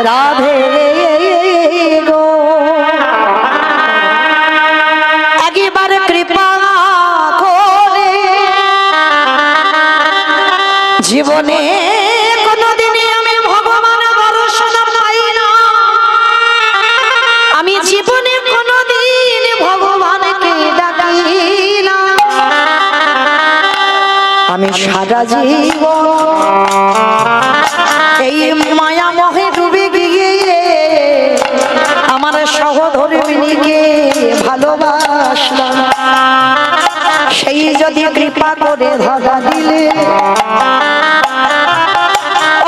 রাধে গো একবার কৃপা করে জীবনে কোনদিনই আমি ভগবান দর্শন পাই না, আমি জীবনে কোনদিন ভগবানকে ডাকি না, আমি সারা জীবন এই মায়া মোহে ডুবে গিয়ে আমার সহধর্মিণীকে ভালোবাসলাম, সেই যদি কৃপা করে ধরা দিলে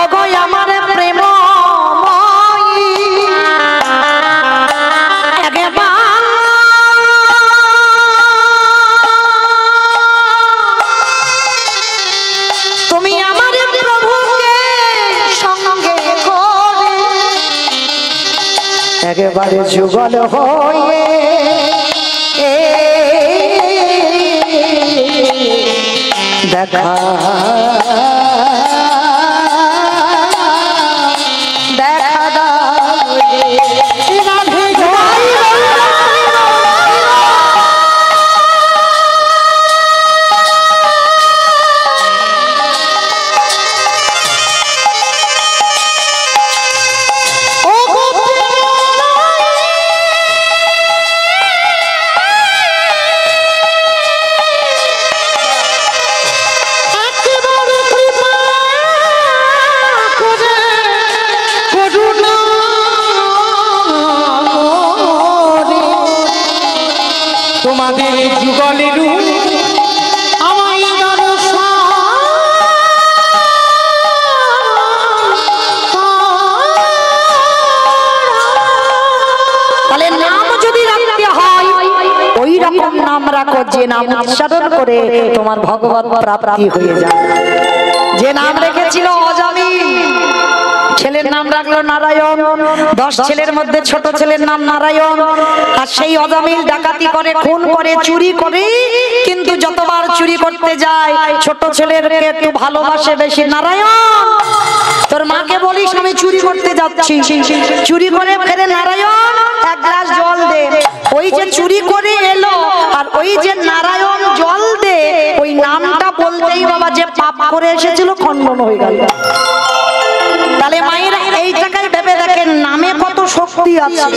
ওগো আমার প্রেমময়ী একবার তুমি আমার প্রভুকে সঙ্গে করে একেবারে যুগল হয়ে দেখা দেখা দাও রাধে গো। তোমাদের যুগলের আমায় তাহলে নাম যদি রাখতে হয় ওই রকম নাম রাখো যে নাম উচ্চারণ করে তোমার ভগবত প্রাপ্তি হয়ে যায়। যে নাম রেখেছিল অজামিল, ছেলের নাম রাখলো নারায়ণ, 10 ছেলের মধ্যে ছোট ছেলের নাম নারায়ণ, আর সেই অজামিল ডাকাতি করে, খুন করে, চুরি করে, কিন্তু যতবার চুরি করতে যায় ছোট ছেলেরকে একটু ভালোবাসে বেশি, নারায়ণ তোর মাকে বলিস আমি চুরি করতে যাচ্ছি, চুরি করে ফেরে নারায়ণ এক গ্লাস জল দে, ওই যে চুরি করে এলো আর ওই যে নারায়ণ জল দে, ওই নামটা বলতেই বাবা যে পাপ করে এসেছিল খণ্ডন হয়ে গেল। তাহলে মায়েরা এই জায়গায় ভেবে দেখেন নামে কত শক্তি আছে,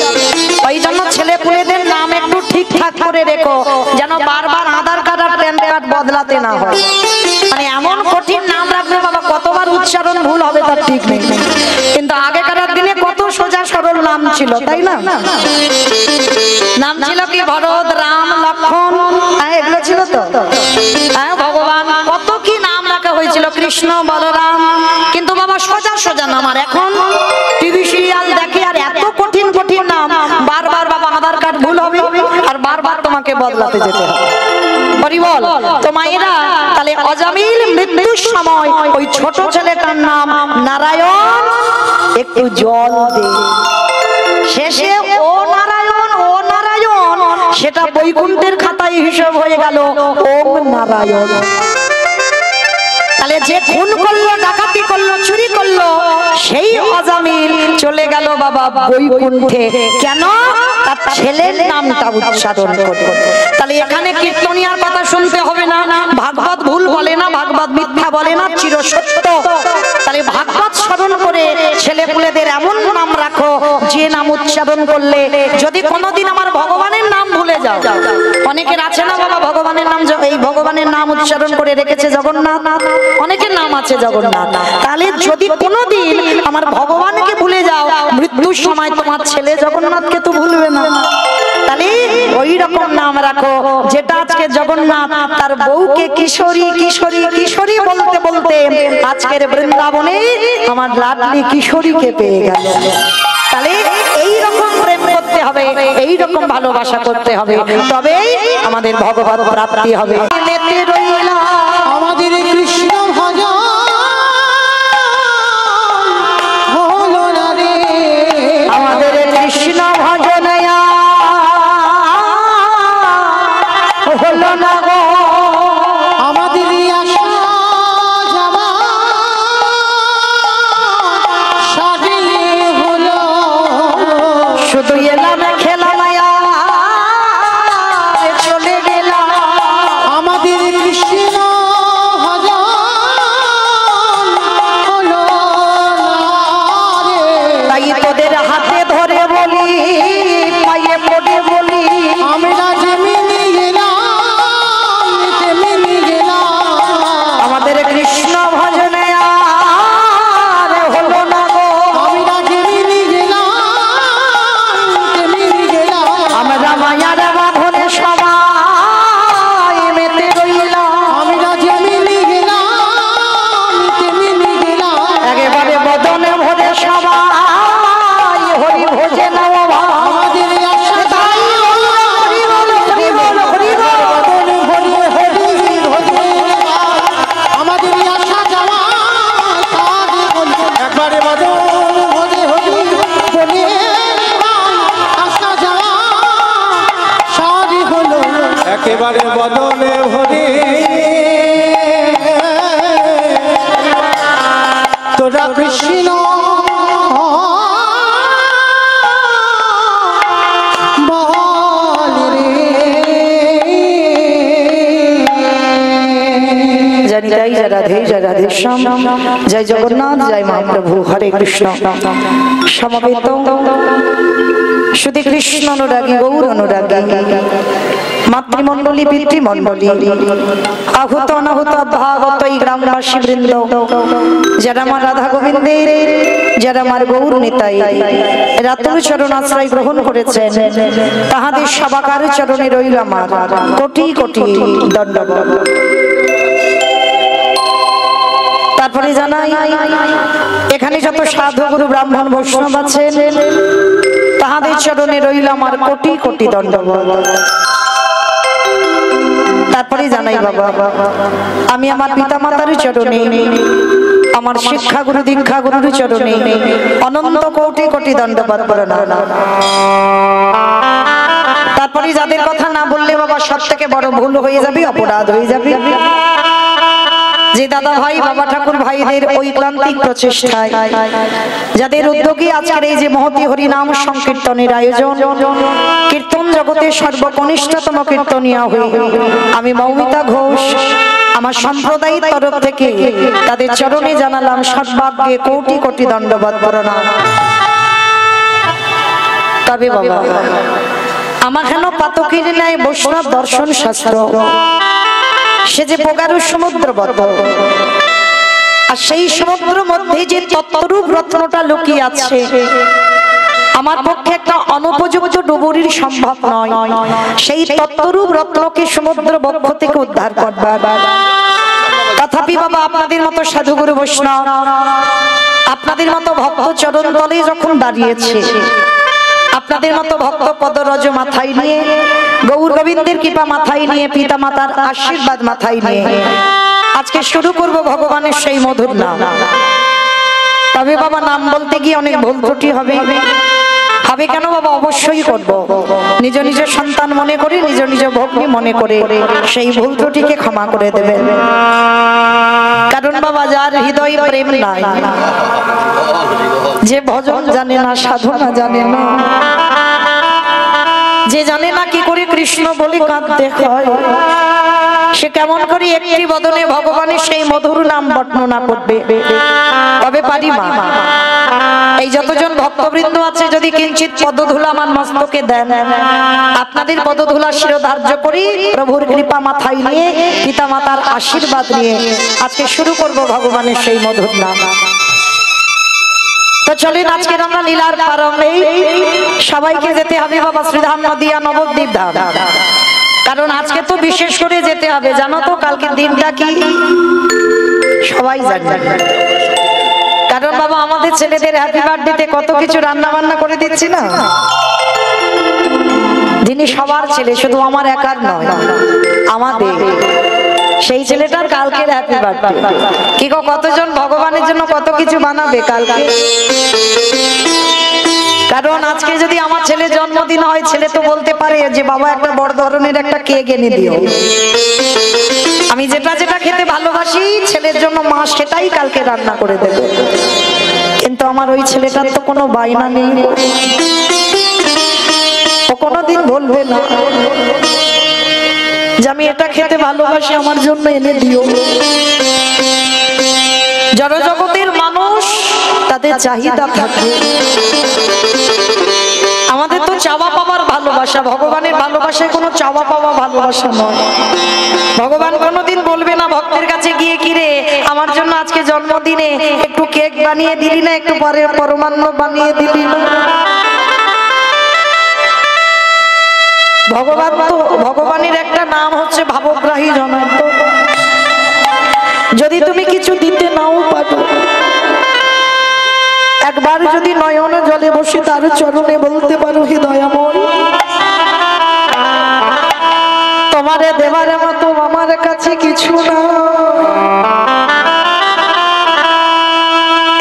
ওই জন্য ছেলে পুলেদের নাম একটু ঠিকঠাক করে রেখো যেন বারবার আধার কার্ড আর প্যান কার্ড বদলাতে না হয়। মানে এমন কঠিন নাম রাখবে বাবা কতবার উচ্চারণ ভুল হবে তার ঠিক নেই, কিন্তু আগেকার দিনে কত সোজা সরল নাম ছিল তাই না? নাম ছিল কি ভরত, রাম, লক্ষ্মণ, এগুলো ছিল তো। হ্যাঁ ভগবান কত কি নাম রাখা হয়েছিল, কৃষ্ণ, বলরাম, কিন্তু বাবা সোজা সোজা নাম। আর এখন টিভি সিরিয়াল দেখে আর এত কঠিন কঠিন নাম, বারবার বাবা আধার কার্ড ভুল হবে আর বারবার তোমাকে বদলাতে যেতে হবে। বলি বল তো মায়েরা, তাহলে অজামিল মৃত্যুর সময় ওই ছোট ছেলেটার নাম নারায়ণ, একটু জল দে, শেষে ও নারায়ণ ও নারায়ণ, সেটা বৈকুণ্ঠের খাতায় হিসাব হয়ে গেল ওম নারায়ণ। তাহলে যে খুন করলো, ডাকাতি করলো, চুরি করলো, সেই অজামিল চলে গেল বাবা বৈকুণ্ঠে। কেন? তার ছেলের নামটা উচ্চারণ করতে। তাহলে এখানে কীর্তনিয়ার কথা শুনতে হবে না, ভাগবত ভুল বলে না, ভাগবত মিথ্যা বলে না, চিরসত্য। তাহলে তাহলে ভাগবত স্মরণ করে ছেলেপুলেদের এমন নাম রাখো যে নাম উচ্চারণ করলে যদি কোনোদিন আমার ভগবানের নাম ভুলে যাও, অনেকের আছে না বাবা ভগবানের নাম, এই ভগবানের নাম উচ্চারণ করে রেখেছে জগন্নাথ, অনেকের নাম আছে জগন্নাথ, তাহলে যদি কোনোদিন আমার ভগবানকে ভুলে যাও মৃত্যুর সময় তোমার ছেলে জগন্নাথকে তো ভুলবে না। তাহলে ওই রকম নাম রাখো যেটা আজকে জগন্নাথ তার বউকে কিশোরী কিশোরী কিশোরী বলতে বলতে আজকের বৃন্দাবনে আমার লাডলি কিশোরীকে পেয়ে গেল। তাহলে এই রকম প্রেম করতে হবে, এই রকম ভালোবাসা করতে হবে, তবেই আমাদের ভগবত প্রাপ্তি হবে। আমাদের কৃষ্ণ ভজন হলো না রে, আমাদের কৃষ্ণ ভজন হলো না গো, আমাদের আশা যাওয়া সাজিয়ে হলো, শুধু এলাম খেলাম চলে গেলাম। আমাদের কৃষ্ণ ভজন হলো না রে, তাই তোদের হাতে ধরে বলি, পায়ে পড়ে বলি, আমরা যেমনি গেলাম তেমনি গেলাম, আমাদের কৃষ্ণ ভজনে আর হলো না গো, আমরা যেমনি গেলাম তেমনি গেলাম, আমরা মায়ার বাঁধনে সবাই মেতে রইলাম, আমরা যেমনি গেলাম তেমনি গেলাম, একেবারে বদনে ভরে সবাই হরি ভোজে নাও আমাদের আশা তাই হরি বল হরি বল হরি বল। বদনে ভরে হরি হরি, আমাদের আশা যাওয়া সাজে হলো, একবারে বদন ভরে হরি বলে আশা যাওয়া সাজে হলো, একেবারে বদনে ভরে তোরা কৃষ্ণ বল রে। জানি তাই জয় রাধে জয় রাধে শ্যাম, জয় জগন্নাথ, জয় মহাপ্রভু, হরে কৃষ্ণ। সমবেত শুধু কৃষ্ণ অনুরাগী গৌর অনুরাগী মাতৃমণ্ডলী পিতৃমণ্ডলী আহুত অনাহুত ভাগত এই গ্রামবাসী বৃন্দ, যারা আমার রাধা গোবিন্দের, যারা আমার গৌর নিতাই রাতুল চরণ আশ্রয় গ্রহণ করেছেন, তাহাদের সবাকার চরণে রইল আমার কোটি কোটি দণ্ডবত। তারপরে জানাই এখানে যত সাধু গুরু ব্রাহ্মণ বৈষ্ণব আছেন তাহাদের চরণে রইল আমার কোটি কোটি দণ্ডবত। তারপরে জানাই বাবা আমি আমার পিতা মাতার চরণে, আমার শিক্ষা গুরু দীক্ষা গুরুর চরণে অনন্ত কোটি কোটি দণ্ডবত প্রণাম। তারপরে যাদের কথা না বললে বাবা সব থেকে বড় ভুল হয়ে যাবে, অপরাধ হয়ে যাবে, যে দাদা ভাই বাবা ঠাকুর ভাইদের ঐক্লান্তিক প্রচেষ্টায় যাদের উদ্যোগে আজকের এই যে মহতি হরি নাম সংকীর্তনের আয়োজন, কীর্তন জগতের সর্বকনিষ্ঠতম কীর্তনিয়া হয়ে আমি মৌমিতা ঘোষ আমার সম্প্রদায়ের তরফ থেকে তাদের চরণে জানালাম সর্বাগ্যে কোটি কোটি দণ্ডবত প্রণাম। তবে বাবা আমার কেন পাতকের ন্যায় বৈষ্ণব দর্শন শাস্ত্র সে যে প্রগাঢ় সমুদ্র বদ্ধ, আর সেই সমুদ্র মধ্যে যে তত্ত্বরূপ রত্নটা লুকিয়ে আছে আমার পক্ষে একটা অনুপযুক্ত ডুবুরির সম্ভব নয়, সেই তত্ত্বরূপ রত্নকে সমুদ্র বক্ষ থেকে উদ্ধার করবার। তথাপি বাবা আপনাদের মতো সাধুগুরু বৈষ্ণব, আপনাদের মতো ভক্ত চরণ তলে যখন দাঁড়িয়েছে, আপনাদের মতো ভক্ত পদরজ মাথায় নিয়ে, গৌর গোবিন্দের কৃপা মাথায় নিয়ে, পিতা মাতার আশীর্বাদ মাথায় নিয়ে আজকে শুরু করব ভগবানের সেই মধুর নাম। তবে বাবা নাম বলতে গিয়ে অনেক ভুল ত্রুটি হবে, হবে কেন বাবা? অবশ্যই করব, নিজ নিজ সন্তান মনে করে, নিজ নিজ ভগ্নী মনে করে সেই ভুল ত্রুটিকে ক্ষমা করে দেবেন। কারণ বাবা যার হৃদয় প্রেম নাই, যে ভজন জানে না, সাধনা জানে না, যে জানে না কি করে কৃষ্ণ বলে কাঁদতে হয়, সে কেমন করে একটি বদনে ভগবানের সেই মধুর নাম বর্ণনা করবে? তবে পারি মা, এই যতজন ভক্তবৃন্দ আছে যদি কিঞ্চিত পদধূলা আমার মস্তকে দেন, আপনাদের পদধূলা শিরোধার্য করি, প্রভুর কৃপা মাথায় নিয়ে, পিতা মাতার আশীর্বাদ নিয়ে আজকে শুরু করব ভগবানের সেই মধুর নাম। তো চলেন আজকের আমরা লীলার প্রারম্ভে সবাইকে যেতে হবে বাবা শ্রীধাম নদিয়া নবদ্বীপ ধাম। কারণ আজকে তো বিশেষ করে যেতে হবে, জানো তো কালকের দিনটা কি সবাই জানে। কারণ বাবা আমাদের ছেলেদের হ্যাপি বার্থডেতে কত কিছু রান্না বান্না করে দিচ্ছি না, যিনি সবার ছেলে, শুধু আমার একার নয়, আমাদের সেই ছেলেটার কালকের হ্যাপি বার্থডে। কি গো, কতজন ভগবানের জন্য কত কিছু বানাবে কালকে? কারণ আজকে যদি আমার ছেলে জন্মদিন হয়, ছেলে তো বলতে পারে যে বাবা একটা বড় ধরনের একটা কেক এনে দিও। আমি যেটা যেটা খেতে ভালোবাসি ছেলের জন্য মা সেটাই কালকে রান্না করে দেবে। কিন্তু আমার ওই ছেলেটার তো কোনো বায়না নেই, ও কোনোদিন বলবে না যে আমি এটা খেতে ভালোবাসি, আমার জন্য এনে দিও। জড়জগতের মানুষ তাদের চাহিদা থাকে, আমাদের তো চাওয়া পাওয়ার ভালোবাসা। ভগবানের ভালোবাসায় কোনো চাওয়া পাওয়া ভালোবাসা নয়। ভগবান কোনোদিন বলবে না ভক্তের কাছে গিয়ে, কিরে আমার জন্য আজকে জন্মদিনে একটু কেক বানিয়ে দিলি না, একটু পরে পরমান্ন বানিয়ে দিলি না। ভগবান তো, ভগবানের একটা নাম হচ্ছে ভাবগ্রাহী জনার্দন। যদি তুমি কিছু দিতে নাও পারো, একবার যদি নয়ন জলে বসে তার চরণে বলতে পারো, হে দয়াময়, তোমারে দেবার মতো আমার কাছে কিছু না।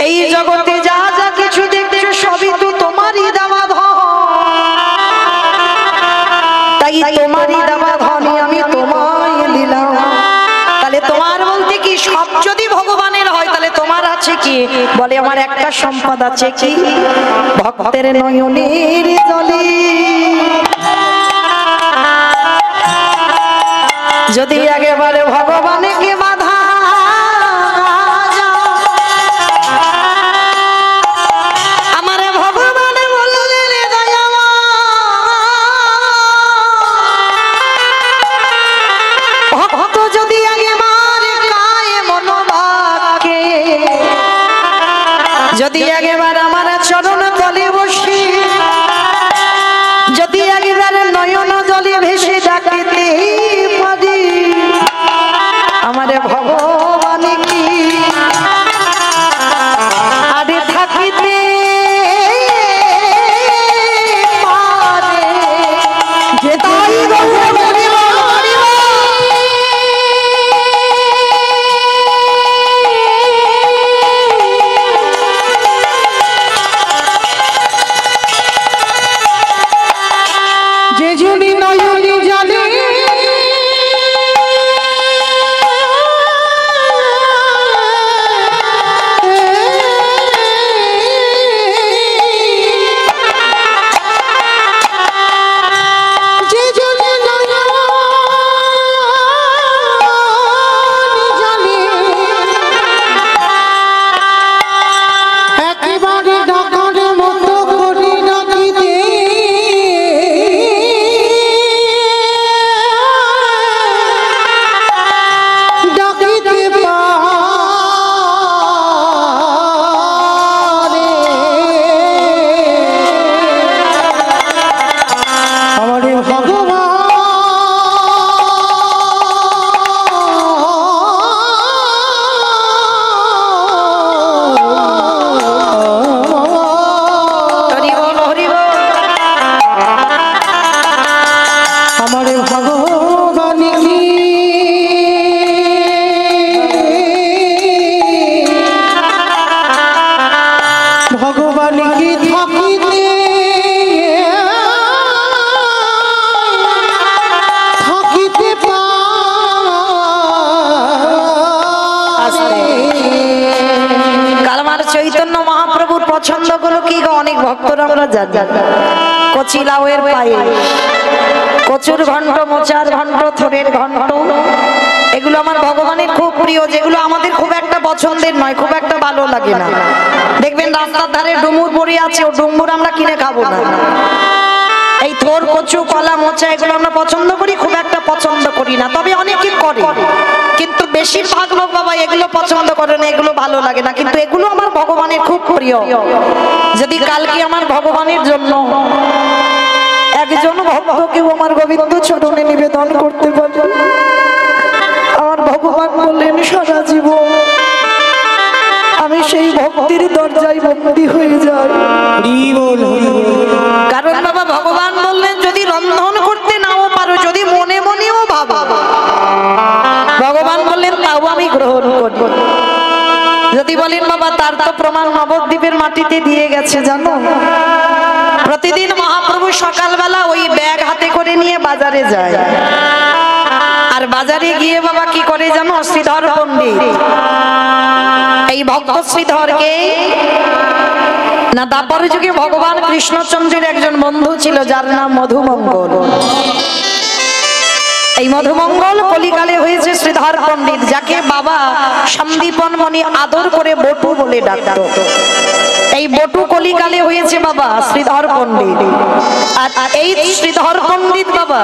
এই জগতে যা যা কিছু দেখছো সবই তো তোমারই দেওয়া ধন, তাই তোমারই দেওয়া ধনে আমি তোমায় দিলাম। তাহলে তোমার বলতে কি সব যদি ভগবানের হয়, তাহলে তোমার আছে কি? বলে আমার একটা সম্পদ আছে, কি? ভক্তের নয়নের জলে যদি একেবারে ভগবানকে বাধা আমার ভগবান বললেন দয়াময়, ভক্ত যদি একেবারে কায়ে মনোবাক্যে যদি একেবারে আমার চরণ তলে বসে, যদি একেবারে নয়ন জলে ভেসে ডাকিতে পারি, আমার ভগবান কি আরে থাকিতে পারে? যে তাই যে যদি নয়নি জানে চৈতন্য মহাপ্রভুর পছন্দ গুলো কি? অনেক ভক্তরা আমরা জানি, কচি লাউয়ের পায়ে কচুর ঘন্ট, মোচার ঘন্ট, থোড়ের ঘন্ট, এগুলো আমার ভগবানের খুব প্রিয়, যেগুলো আমাদের খুব একটা পছন্দের নয়, খুব একটা ভালো লাগে না। দেখবেন রাস্তার ধারে ডুমুর পড়ে আছে, ও ডুমুর আমরা কিনে খাবো না। এই থোর, কচু, কলা, মোচা এগুলো আমরা পছন্দ করি, খুব একটা পছন্দ করি না, তবে অনেকে করে, কিন্তু বেশিরভাগ লোক বাবা এগুলো পছন্দ করে না, এগুলো ভালো লাগে না, কিন্তু এগুলো আমার ভগবানের খুব প্রিয়। যদি কালকে আমার ভগবানের জন্য একজন ভক্তকেও আমার গোবিন্দ চরণে নিবেদন করতে পারে, আমার ভগবান বললেন সারা জীবন আমি সেই ভক্তির দরজায় বন্দী হয়ে যাই। কারণ বাবা ভগবান বললেন যদি রন্ধন করতে নাও পারো, যদি মনে মনেও ভাবো, ভগবান বললেন তাও আমি গ্রহণ করব। যদি বলেন বাবা তার তো প্রমাণ নবদ্বীপের মাটিতে দিয়ে গেছে, জানো প্রতিদিন মহাপ্রভু সকালবেলা ওই ব্যাগ হাতে করে নিয়ে বাজারে যায়, আর বাজারে গিয়ে বাবা কি করে জানো, শ্রীধর পণ্ডিত, এই ভক্ত শ্রীধরকে না তারপর যুগে ভগবান কৃষ্ণচন্দ্রের একজন বন্ধু ছিল যার নাম মধুমঙ্গল। এই মধুমঙ্গল কলিকালে হয়েছে শ্রীধর পণ্ডিত, যাকে বাবা সন্দীপন মণি আদর করে বটু বলে ডাকত। এই বটু কলিকালে হয়েছে বাবা শ্রীধর পণ্ডিত। আর এই শ্রীধর পণ্ডিত বাবা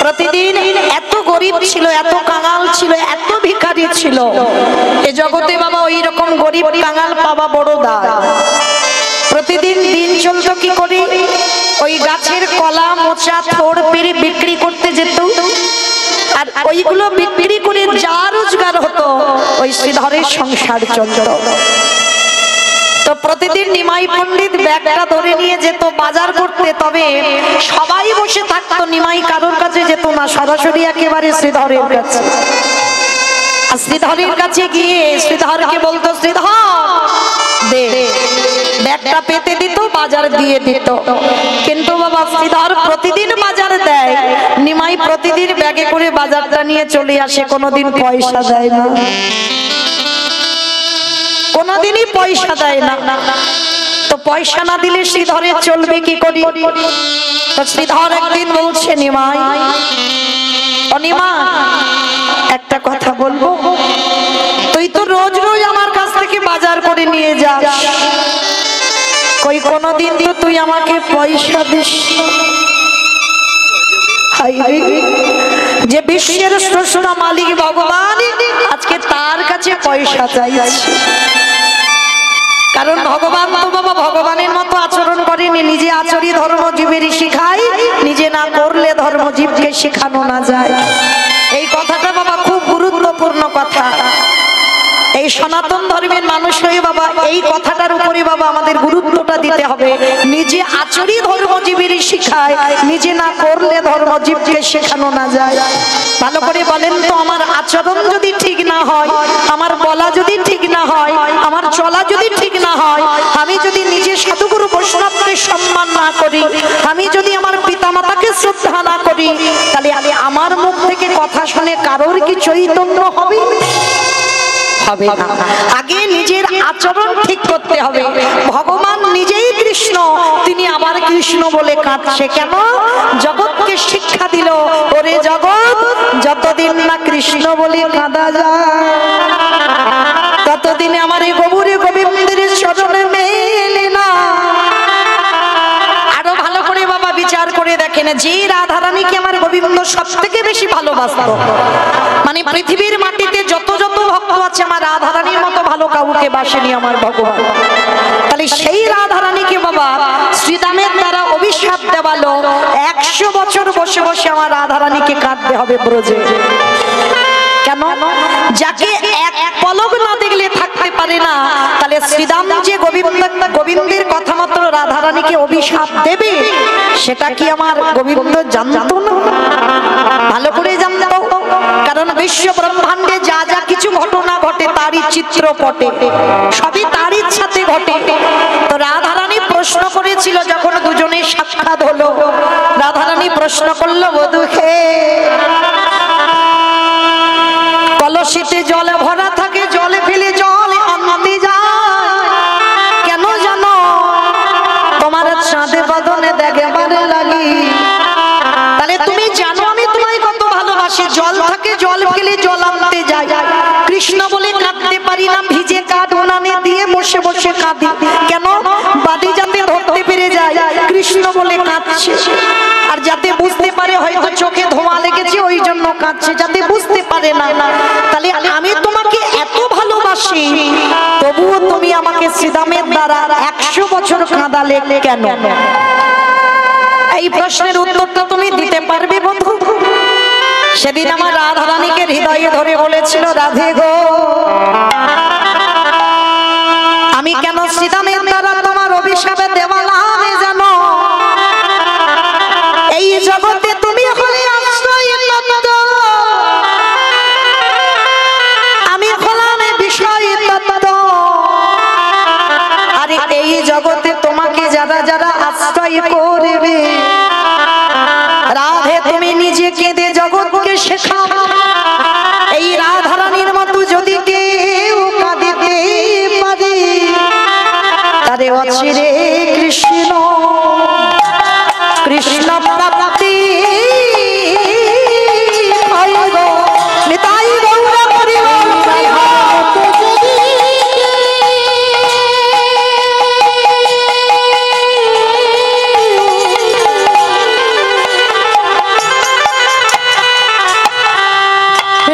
প্রতিদিন এত গরিব ছিল, এত কাঙাল ছিল, এত ভিখারি ছিল, এ জগতে বাবা ওই রকম গরিব কাঙাল পাওয়া বড় দায়। প্রতিদিন দিন চলতো কি করে, ওই গাছের কলা, মোচা, থোড় পেরে বিক্রি করতে যেত, আর ওইগুলো বিক্রি করে যা রোজগার হতো ওই শ্রীধরের সংসার চলত। তো প্রতিদিন নিমাই পণ্ডিত ব্যাগটা ধরে নিয়ে যেত বাজার করতে, তবে সবাই বসে থাকতো, নিমাই কারোর কাছে যেত না, সরাসরি একেবারে শ্রীধরের কাছে। আর শ্রীধরের কাছে গিয়ে শ্রীধরকে বলতো শ্রীধর দে, ব্যাগটা পেতে দিত, বাজার দিয়ে দিত। কিন্তু বাবা শ্রীধর প্রতিদিন বাজার দেয়, নিমাই প্রতিদিন ব্যাগে করে বাজারটা নিয়ে চলে আসে, কোনোদিন পয়সা দেয় না, কোনদিনই পয়সা দেয় না। তো পয়সা না দিলে শ্রীধরের চলবে কি করি? তো শ্রীধর একদিন বলছে নিমাই, ও নিমাই একটা কথা বলবো, তুই তো রোজ রোজ আমার কাছ থেকে বাজার করে নিয়ে যাস, কই কোনদিন তো তুই আমাকে পয়সা দিস। যে বিশ্বের স্রষ্টা মালিক ভগবান আজকে তার কাছে পয়সা চাইছে, কারণ ভগবান তো বাবা ভগবানের মতো আচরণ করেনি, নিজে আচরি ধর্ম জীবেরই শিখায়, নিজে না করলে ধর্ম জীবকে শেখানো না যায়। এই কথাটা বাবা খুব গুরুত্বপূর্ণ কথা। এই সনাতন ধর্মের মানুষ হয়ে বাবা এই কথাটার উপরে বাবা আমাদের গুরুত্বটা দিতে হবে। নিজে আচরি ধর্মজীবীরই শিখায়, নিজে না করলে ধর্মজীবকে শেখানো না যায়। ভালো করে বলেন তো, আমার আচরণ যদি ঠিক না হয়, আমার বলা যদি ঠিক না হয়, আমার চলা যদি ঠিক না হয়, আমি যদি নিজে সাধুগুরু বৈষ্ণবকে সম্মান না করি, আমি যদি আমার পিতামাতাকে শ্রদ্ধা না করি, তাহলে আমার মুখ থেকে কথা শুনে কারোর কি চৈতন্য হবে? হবে না। আগে নিজের আচরণ ঠিক করতে হবে। ভগবান নিজেই কৃষ্ণ, তিনি আবার কৃষ্ণ বলে কাঁদছে কেন? জগৎকে শিক্ষা দিল, ওরে জগৎ যতদিন না কৃষ্ণ বলে কাঁদা যায়, ততদিনে আমার এই গৌরী গোবিন্দের চরণে মেলে না। আরো ভালো করে বাবা বিচার করে দেখেন, যে রাধারানীকে আমার গোবিন্দ সব থেকে বেশি ভালোবাসতো, মানে পৃথিবীর মাটিতে যত যত ভক্ত আছে আমার রাধারানীর মতো ভালো কাউকে বাসেনি আমার ভগবান। তাহলে সেই রাধারানীকে বাবা শ্রীদামের দ্বারা অভিশাপ দেওয়ালো, 100 বছর বসে বসে আমার রাধারানীকে কাঁদতে হবে ব্রজে। কেন? যাকে এক পলক না দেখলে থাকতে পারে না, তাহলে শ্রীদাম যে গোবিন্দের কথা মতো রাধারানীকে অভিশাপ দেবে, সেটা কি আমার গোবিন্দ জানতো না? ভালো করে জানতো, কারণ বিশ্ব ব্রহ্মাণ্ডে যা যা কিছু ঘটনা ঘটে তারই চিত্রপটে, সবই তার ইচ্ছাতে ঘটে। তো রাধারানী প্রশ্ন করেছিল, যখন দুজনের সাক্ষাৎ হলো, রাধারানী প্রশ্ন করলো, বধূকে কলসিতে জলে ভরা থাকে, জলে ফেলে জল আনতে যায় কেন জানো? তোমার চাঁদে বদনে দেখে বারে লাগি, বসে বসে কাঁদি। কেন? বাদী যাতে ধরতে পেরে যায় কৃষ্ণ বলে কাঁদছে, আর যাতে বুঝতে পারে হয়তো চোখে ধোঁয়া লেগেছে ওই জন্য কাঁদছে, যাতে বুঝতে পারে না। তাহলে আমি তোমাকে এত ভালোবাসি, তবুও তুমি আমাকে শ্রীদামের দ্বারা 100 বছর কাঁদালে কেন? এই প্রশ্নের উত্তরটা তুমি দিতে পারবে বন্ধু? সেদিন আমার রাধারানীকে হৃদয়ে ধরে বলেছিল, রাধে গো, আমি কেন শ্রীদামের দ্বারা তোমার অভিশাপে দেওয়ালা আমি জানো? এই জগতে তুমি হলে আশ্রয় তত্ত্ব, আমি হলাম বিষয় তত্ত্ব। আরে এই জগতে তোমাকে যারা যারা আশ্রয় করবে, রাধে তুমি নিজে কেঁদে জগৎকে শেখাও। এই রাধারানীর মতো যদি কেউ কাঁদিতে পারে, তারে অচিরে কৃষ্ণ কৃষ্ণ প্রাপ্তি হয় গো। নিতাই গৌর হরিবল।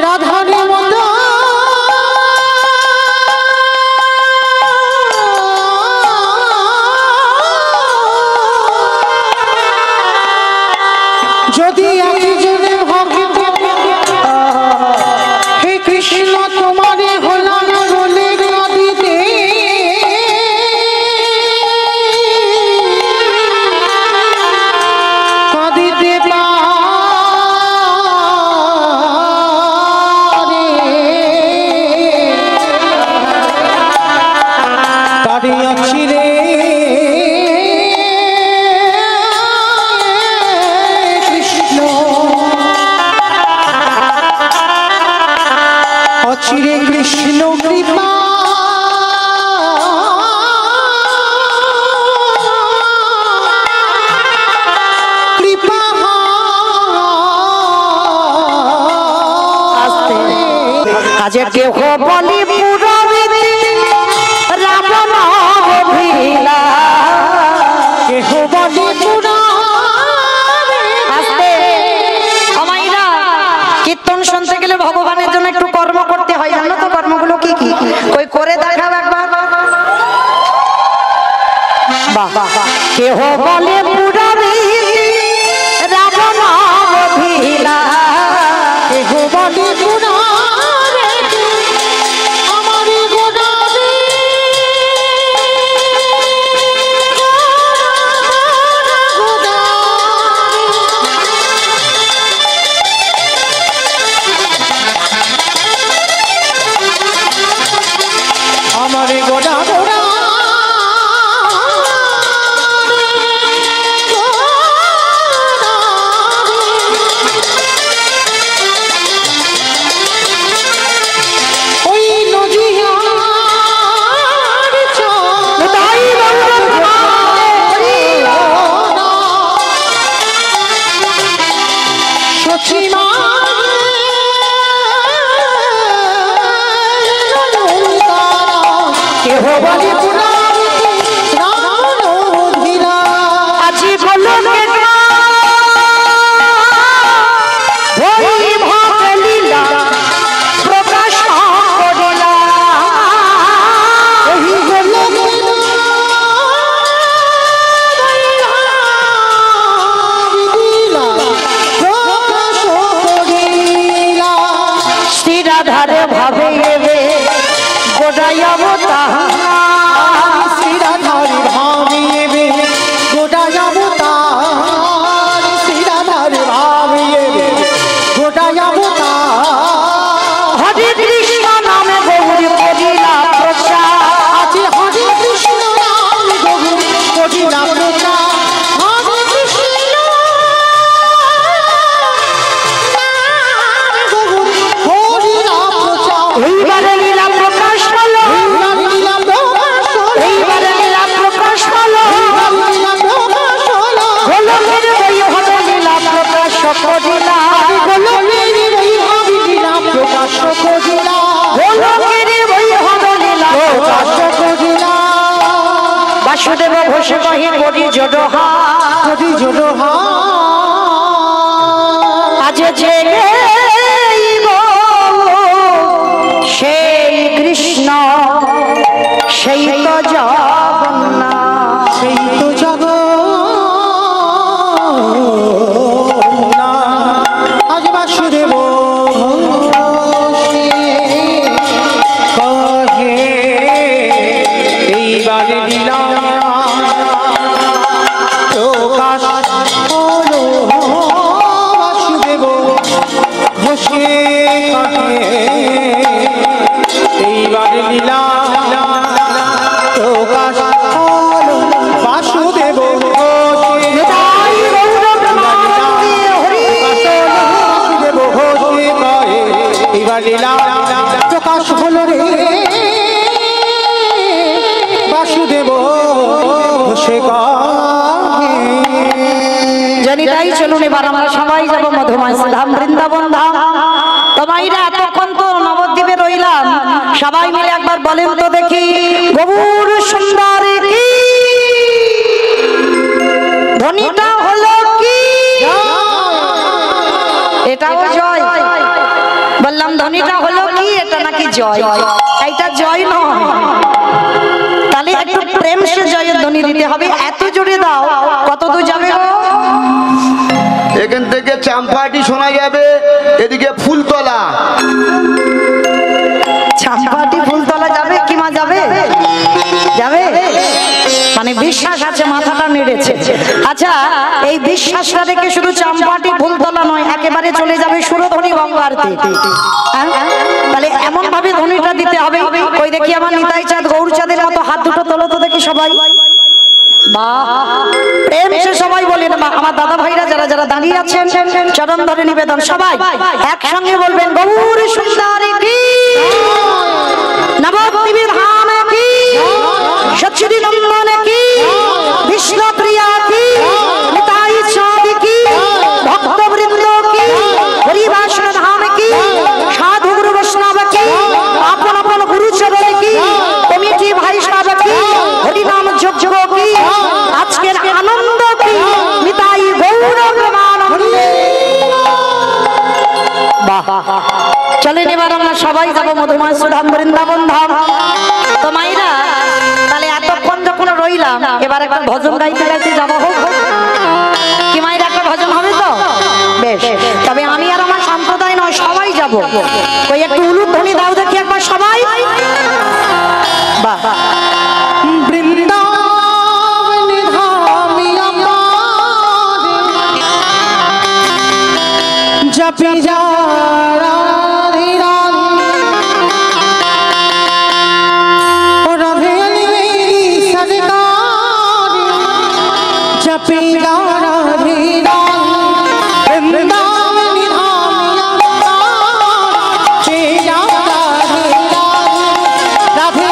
রাধারে মতো যদি একজনে ভক্ত হে কৃষ্ণ তোমারে হলাম বলে কাঁদিতে, কাঁদিতে পারে, তারে অচিরে কৃষ্ণ অচিরে কৃষ্ণ কৃপা কৃপা আজ কেহ বলি পুরবিতে রাবণ অভিলা, কেহ বলে পুরা আস্তে আমাইরা কীর্তন শুনতে গেলে ভগবানের জন্য একটু কর্ম করতে হয়, জানো তো? কর্মগুলো কি কি? কই করে দেখাও একবার। বাহ, কেহ বলে পুরবিতে রাবণ অভিলা, কেহ বলে পুরা আমার গোদারে আমার গোদা গোদা ওই নজিয়ার নিতাই গৌর সচিমা কেহ বলে আজি বলো লীলা প্রকাশ করিলা, শ্রী রাধারে ভাবে গোড়াই অবতার, শ্রীরাধারে ভাবিবে গোটা অবতার, শ্রীরাধারে ভাবিবে গোটা অবতার। হরে কৃষ্ণ নামে গৌরী করিলা প্রচার, আছে হরে কৃষ্ণ নাম গৌর করিলা প্রচার, হরে কৃষ্ণ নাম গৌর করিলা প্রচার। এইবারে লীলা প্রকাশ হলো, লীলা বাসুদেব ঘোষে কহে করি জোড়হা আজ জেগে সেই কৃষ্ণ সেই তো জগন্নাথ সেই তো জগন্নাথ আজ বাসুদেব কহে এইবার লীলা প্রকাশ হলো বাসুদেব ঘোষে কহে এইবার লীলা প্রকাশ হলো বাসুদেব ঘোষে বাসুদেব ঘোষে কহে এইবার লীলা প্রকাশ হলো রে বাসুদেব ঘোষে কহে জানি তাই চলুন এবার আমরা সবাই যাবো মধুময় ধাম বৃন্দাবন ধাম। তোমাইরা এতক্ষণ তো নবদ্বীপে রইলাম, সবাই মিলে একবার বলেন তো দেখি গৌর সুন্দর কি ধ্বনিটা হলো কি? এটাও জয় বললাম, ধ্বনিটা হলো কি? এটা নাকি জয়? এইটা জয় নয়, তাহলে একটু প্রেম সে জয়ের ধ্বনি দিতে হবে। এত জোরে দাও, কত দূর যাবে? এখান থেকে চাম্পাটি শোনা যাবে, এদিকে ফুলতলা। চাম্পাটি ফুলতলা যাবে কি মা? যাবে যাবে, মানে বিশ্বাস আছে, মাথাটা নেড়েছে। আচ্ছা, এই বিশ্বাসটা দেখে শুধু চাম্পাটি ফুলতলা নয়, একেবারে চলে যাবে সুরধ্বনি গঙ্গারতে। তাহলে এমন ভাবে ধ্বনিটা দিতে হবে। ওই দেখি আমার নিতাই চাঁদ গৌরচাঁদের মতো হাত দুটো তোলো তো দেখি সবাই। প্রেম সে সবাই বলেন। আমার দাদা ভাইরা যারা যারা দাঁড়িয়ে আছেন চরণ ধরে নিবেদন, সবাই একসঙ্গে বলবেন গৌর সুন্দরী কি, নবদ্বীপের ধাম কি, সচ্চিদানন্দন কি, বিষ্ণুপ্রিয়া কি, নিতাই চাঁদ কি, ভক্তবৃন্দ কি, হরিবাসন ধাম কি, সাধু গুরু বৈষ্ণব কি, আপন আপন গুরুচরণ কি, কমিটি ভাই সব কি, হরিনাম যজ্ঞ কি, আজকের আনন্দ কি, নিতাই গৌর প্রেমানন্দে। বাহ, চলেন এবার আমরা সবাই যাবো মধুময় সুধাম বৃন্দাবন ধাম। তো মাইরা, তাহলে এতক্ষণ যখন রইলাম, এবার একটা ভজন গাইতে গাইতে যাবো। হোক কি মাইরা, একটা ভজন হবে তো? বেশ, তবে আমি আর আমার সম্প্রদায় নয়, সবাই যাবো। ওই একটু উলুধ্বনি দাও দেখি একবার সবাই। বাহ, বৃন্দাবন ধামি আমার জপি যা রাধে রাধে ও রাধে রাধে সরকার জপি যা রাধে রাধে বৃন্দাবন ধামি আমার জপি যা রাধে রাধে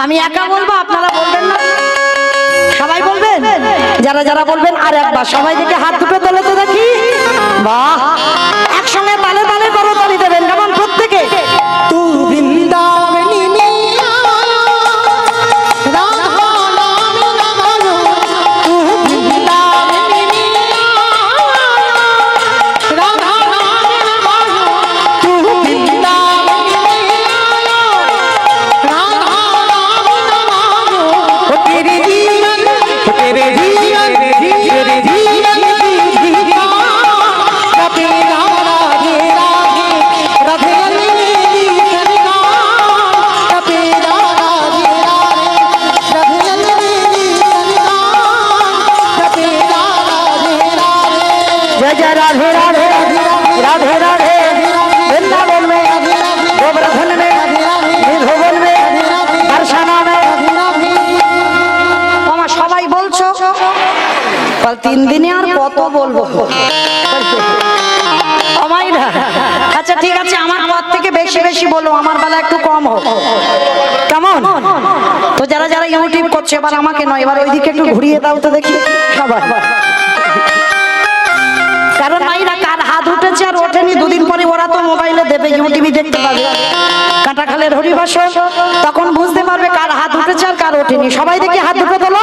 আমি একা বলবো, আপনারা বলবেন না? সবাই বলবেন? যারা যারা বলবেন আর একবার সবাই দেখে হাত দুটো তোলো তো দেখি। বাহ, একসঙ্গে তালে তালে করো, তালি দেবেন কেমন প্রত্যেকে। তু বৃন্দাবনী जय जय राधे राधे राधे राधे वृंदावन में गोवर्धन में निधोवन में बरसाना में আমার সবাই বলছো কাল 3 দিনে আর কত বলবো আমাইরা আচ্ছা ঠিক আছে আমার পথ থেকে বেশি বেশি বলো আমার বেলা একটু কম হোক কেমন তো যারা যারা ইউটিউব করছে এবার আমাকে নয় এবার ওইদিকে একটু ঘুরিয়ে দাও তো দেখি সবাই কারণ মাইরা কার হাত উঠেছে আর ওঠেনি দুদিন পরে ওরা তো মোবাইলে দেবে ইউটিউবে দেখতে পাবে কাটাখালের হরিবাসর তখন বুঝতে পারবে কার হাত উঠেছে আর কার ওঠেনি সবাই দেখি হাত দুটো তোলো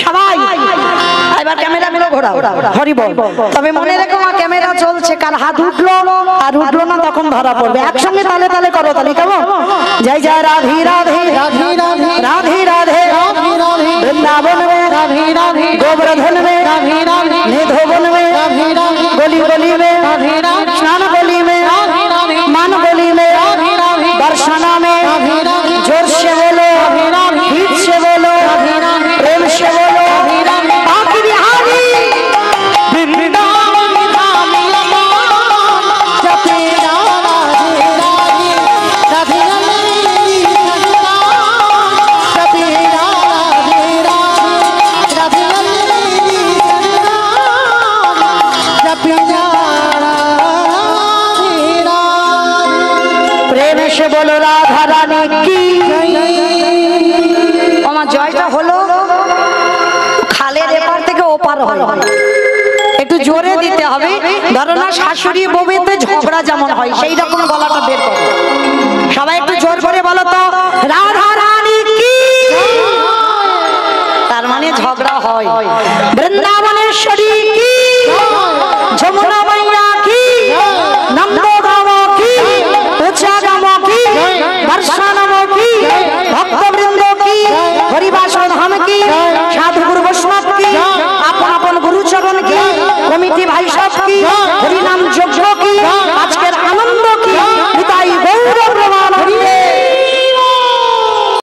সবাই এবার ক্যামেরা গুলো ঘোরাও হরি বল তবে মনে রেখো মা ক্যামেরা চলছে কার হাত উঠলো আর উঠলো না তখন ধরা পড়বে একসঙ্গে তালে তালে করো তালি কেমন জয় জয় রাধে রাধে রাধে রাধে রাধে वृंदावन में गोवर्धन में निधोवन में गली गली में स्नान गली में मान गली में बरसाना में जोर से बोलो हित से बोलो प्रेम से बोलो आखिर बिहारी वृंदावन धाम जपे प्रेम से बोलो राधा रानी की আমার জয়টা হলো খালের এপার থেকে ওপার হয় একটু জোরে দিতে হবে ধরো না শাশুড়ি বউতে ঝগড়া যেমন হয় সেই রকম গলাটা বের করো সবাই একটু জোর করে বলো তো রাধা রানী কি তার মানে ঝগড়া হয় বৃন্দাবনেশ্বরী কি যমুনা মাইয়া কি নন্দগাঁও কি উচ্চাগাম কি বর্ষানাম কি ভক্তবৃন্দ কি হরিবাসর